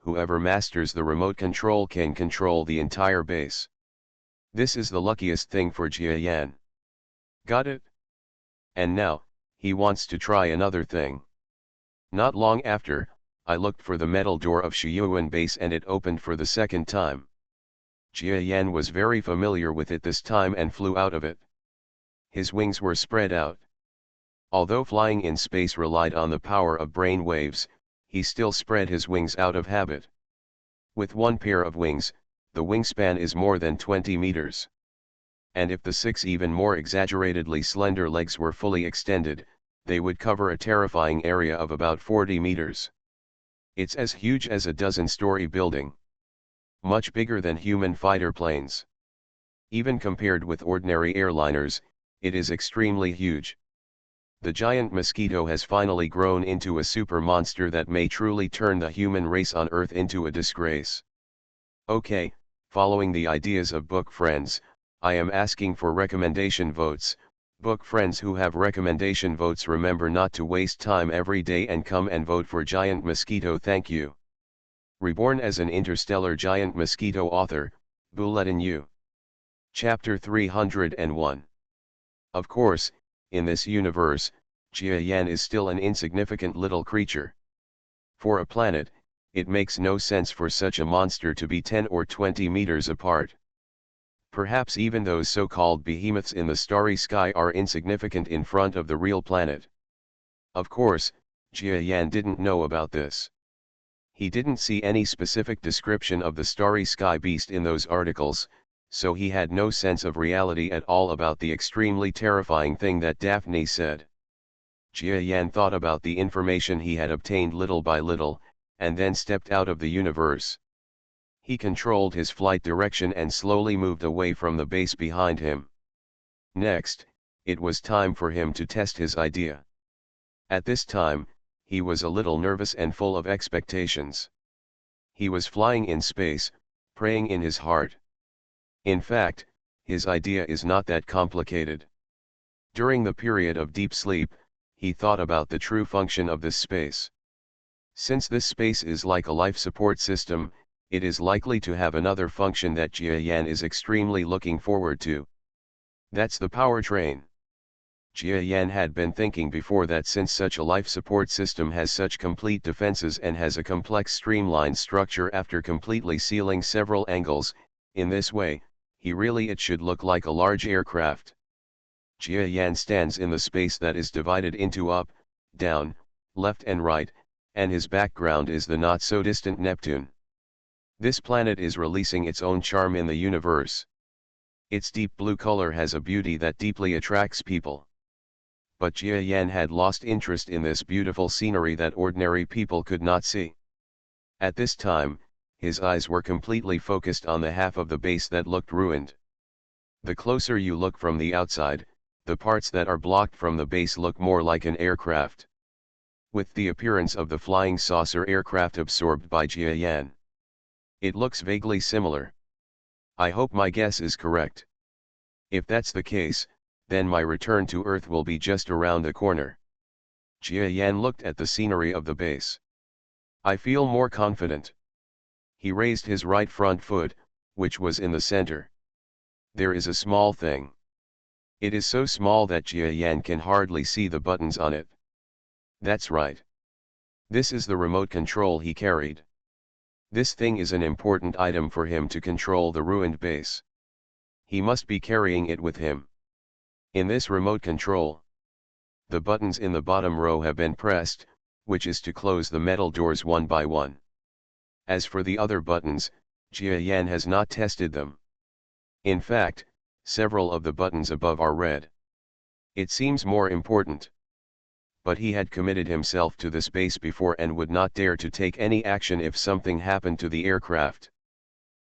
whoever masters the remote control can control the entire base. This is the luckiest thing for Jia Yan. Got it? And now, he wants to try another thing. Not long after, I looked for the metal door of Shiyuan base and it opened for the second time. Jia Yan was very familiar with it this time and flew out of it. His wings were spread out. Although flying in space relied on the power of brain waves, he still spread his wings out of habit. With one pair of wings, the wingspan is more than 20 meters. And if the 6 even more exaggeratedly slender legs were fully extended, they would cover a terrifying area of about 40 meters. It's as huge as a dozen-story building. Much bigger than human fighter planes. Even compared with ordinary airliners, it is extremely huge. The giant mosquito has finally grown into a super monster that may truly turn the human race on Earth into a disgrace. Okay, following the ideas of book friends, I am asking for recommendation votes. Book friends who have recommendation votes, remember not to waste time every day and come and vote for Giant Mosquito. Thank you. Reborn as an interstellar giant mosquito. Author, Bulletin U. Chapter 301. Of course, in this universe, Jia Yan is still an insignificant little creature. For a planet, it makes no sense for such a monster to be 10 or 20 meters apart. Perhaps even those so-called behemoths in the starry sky are insignificant in front of the real planet. Of course, Jia Yan didn't know about this. He didn't see any specific description of the starry sky beast in those articles, so he had no sense of reality at all about the extremely terrifying thing that Daphne said. Jia Yan thought about the information he had obtained little by little, and then stepped out of the universe. He controlled his flight direction and slowly moved away from the base behind him. Next, it was time for him to test his idea. At this time, he was a little nervous and full of expectations. He was flying in space, praying in his heart. In fact, his idea is not that complicated. During the period of deep sleep, he thought about the true function of this space. Since this space is like a life support system, it is likely to have another function that Jia Yan is extremely looking forward to. That's the powertrain. Jia Yan had been thinking before that since such a life support system has such complete defenses and has a complex streamlined structure after completely sealing several angles, in this way, it should look like a large aircraft. Jia Yan stands in the space that is divided into up, down, left and right, and his background is the not-so-distant Neptune. This planet is releasing its own charm in the universe. Its deep blue color has a beauty that deeply attracts people. But Jia Yan had lost interest in this beautiful scenery that ordinary people could not see. At this time, his eyes were completely focused on the half of the base that looked ruined. The closer you look from the outside, the parts that are blocked from the base look more like an aircraft. With the appearance of the flying saucer aircraft absorbed by Jia Yan. It looks vaguely similar. I hope my guess is correct. If that's the case, then my return to Earth will be just around the corner. Jia Yan looked at the scenery of the base. I feel more confident. He raised his right front foot, which was in the center. There is a small thing. It is so small that Jia Yan can hardly see the buttons on it. That's right. This is the remote control he carried. This thing is an important item for him to control the ruined base. He must be carrying it with him. In this remote control, the buttons in the bottom row have been pressed, which is to close the metal doors one by one. As for the other buttons, Jia Yan has not tested them. In fact, several of the buttons above are red. It seems more important. But he had committed himself to the space before and would not dare to take any action if something happened to the aircraft.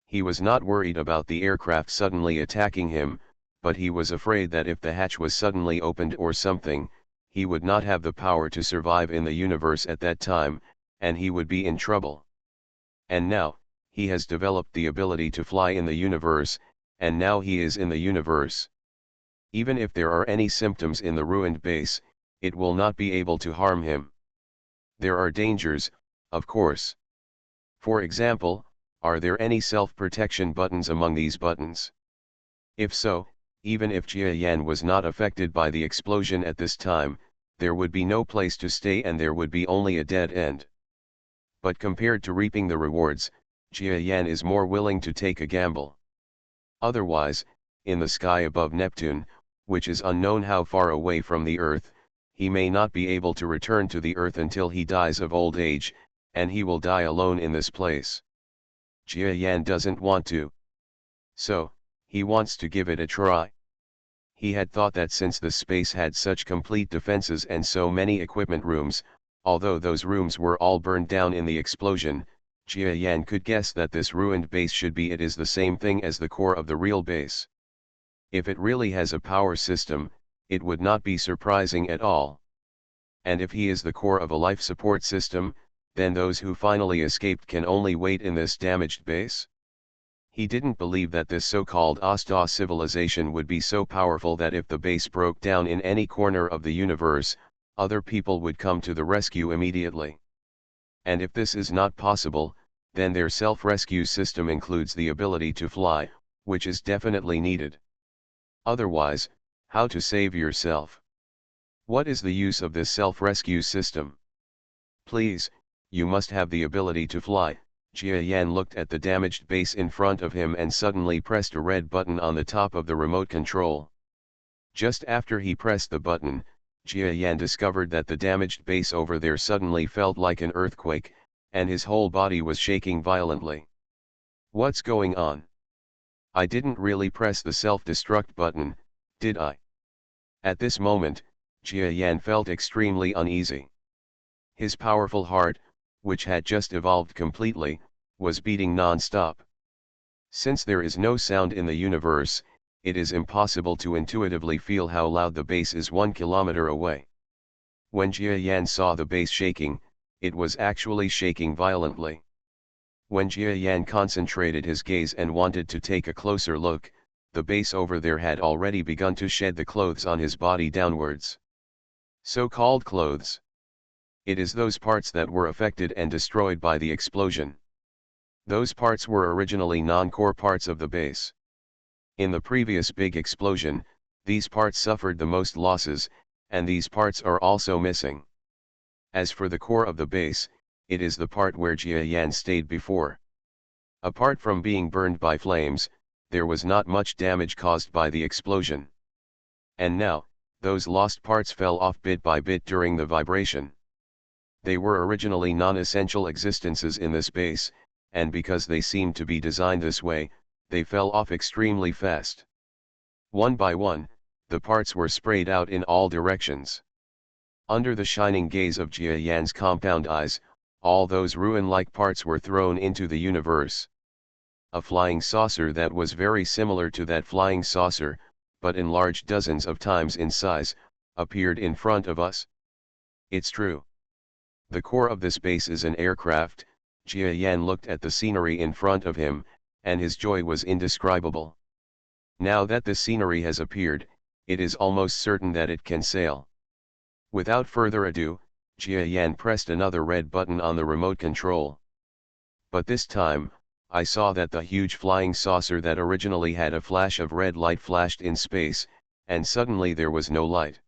He was not worried about the aircraft suddenly attacking him, but he was afraid that if the hatch was suddenly opened or something, he would not have the power to survive in the universe at that time, and he would be in trouble. And now, he has developed the ability to fly in the universe, and now he is in the universe. Even if there are any symptoms in the ruined base, it will not be able to harm him. There are dangers, of course. For example, are there any self-protection buttons among these buttons? If so, even if Jia Yan was not affected by the explosion at this time, there would be no place to stay and there would be only a dead end. But compared to reaping the rewards, Jia Yan is more willing to take a gamble. Otherwise, in the sky above Neptune, which is unknown how far away from the Earth, he may not be able to return to the Earth until he dies of old age, and he will die alone in this place. Jia Yan doesn't want to. So, he wants to give it a try. He had thought that since the space had such complete defenses and so many equipment rooms, although those rooms were all burned down in the explosion, Jia Yan could guess that this ruined base should be it is the same thing as the core of the real base. If it really has a power system, it would not be surprising at all. And if he is the core of a life support system, then those who finally escaped can only wait in this damaged base? He didn't believe that this so-called Asta civilization would be so powerful that if the base broke down in any corner of the universe, other people would come to the rescue immediately. And if this is not possible, then their self-rescue system includes the ability to fly, which is definitely needed. Otherwise, how to save yourself? What is the use of this self-rescue system? Please, you must have the ability to fly. Jia Yan looked at the damaged base in front of him and suddenly pressed a red button on the top of the remote control. Just after he pressed the button, Jia Yan discovered that the damaged base over there suddenly felt like an earthquake, and his whole body was shaking violently. What's going on? I didn't really press the self-destruct button, did I? At this moment, Jia Yan felt extremely uneasy. His powerful heart, which had just evolved completely, was beating non-stop. Since there is no sound in the universe, it is impossible to intuitively feel how loud the base is 1 kilometer away. When Jia Yan saw the base shaking, it was actually shaking violently. When Jia Yan concentrated his gaze and wanted to take a closer look, the base over there had already begun to shed the clothes on his body downwards. So-called clothes. It is those parts that were affected and destroyed by the explosion. Those parts were originally non-core parts of the base. In the previous big explosion, these parts suffered the most losses, and these parts are also missing. As for the core of the base, it is the part where Jia Yan stayed before. Apart from being burned by flames, there was not much damage caused by the explosion. And now, those lost parts fell off bit by bit during the vibration. They were originally non-essential existences in this base, and because they seemed to be designed this way, they fell off extremely fast. One by one, the parts were sprayed out in all directions. Under the shining gaze of Jia Yan's compound eyes, all those ruin-like parts were thrown into the universe. A flying saucer that was very similar to that flying saucer, but enlarged dozens of times in size, appeared in front of us. It's true. The core of this base is an aircraft. Jia Yan looked at the scenery in front of him, and his joy was indescribable. Now that the scenery has appeared, it is almost certain that it can sail. Without further ado, Jia Yan pressed another red button on the remote control. But this time, I saw that the huge flying saucer that originally had a flash of red light flashed in space, and suddenly there was no light.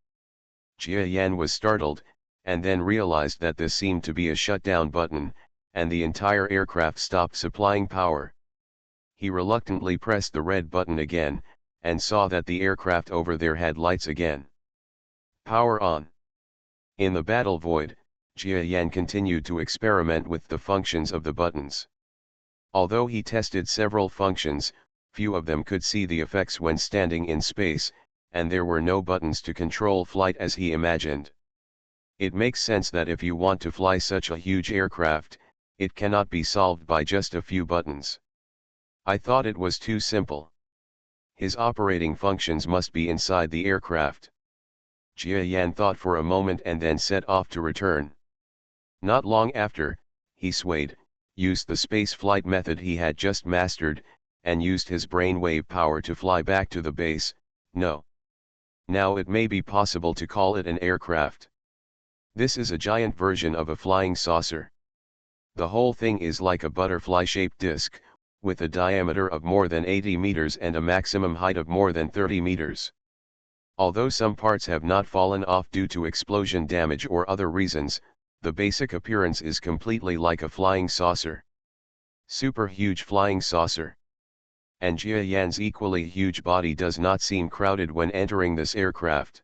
Jia Yan was startled, and then realized that this seemed to be a shutdown button, and the entire aircraft stopped supplying power. He reluctantly pressed the red button again, and saw that the aircraft over there had lights again. Power on. In the battle void, Jia Yan continued to experiment with the functions of the buttons. Although he tested several functions, few of them could see the effects when standing in space, and there were no buttons to control flight as he imagined. It makes sense that if you want to fly such a huge aircraft, it cannot be solved by just a few buttons. I thought it was too simple. His operating functions must be inside the aircraft. Jia Yan thought for a moment and then set off to return. Not long after, he swayed, used the space flight method he had just mastered, and used his brainwave power to fly back to the base. No. Now it may be possible to call it an aircraft. This is a giant version of a flying saucer. The whole thing is like a butterfly-shaped disc, with a diameter of more than 80 meters and a maximum height of more than 30 meters. Although some parts have not fallen off due to explosion damage or other reasons, the basic appearance is completely like a flying saucer. Super huge flying saucer. And Jia Yan's equally huge body does not seem crowded when entering this aircraft.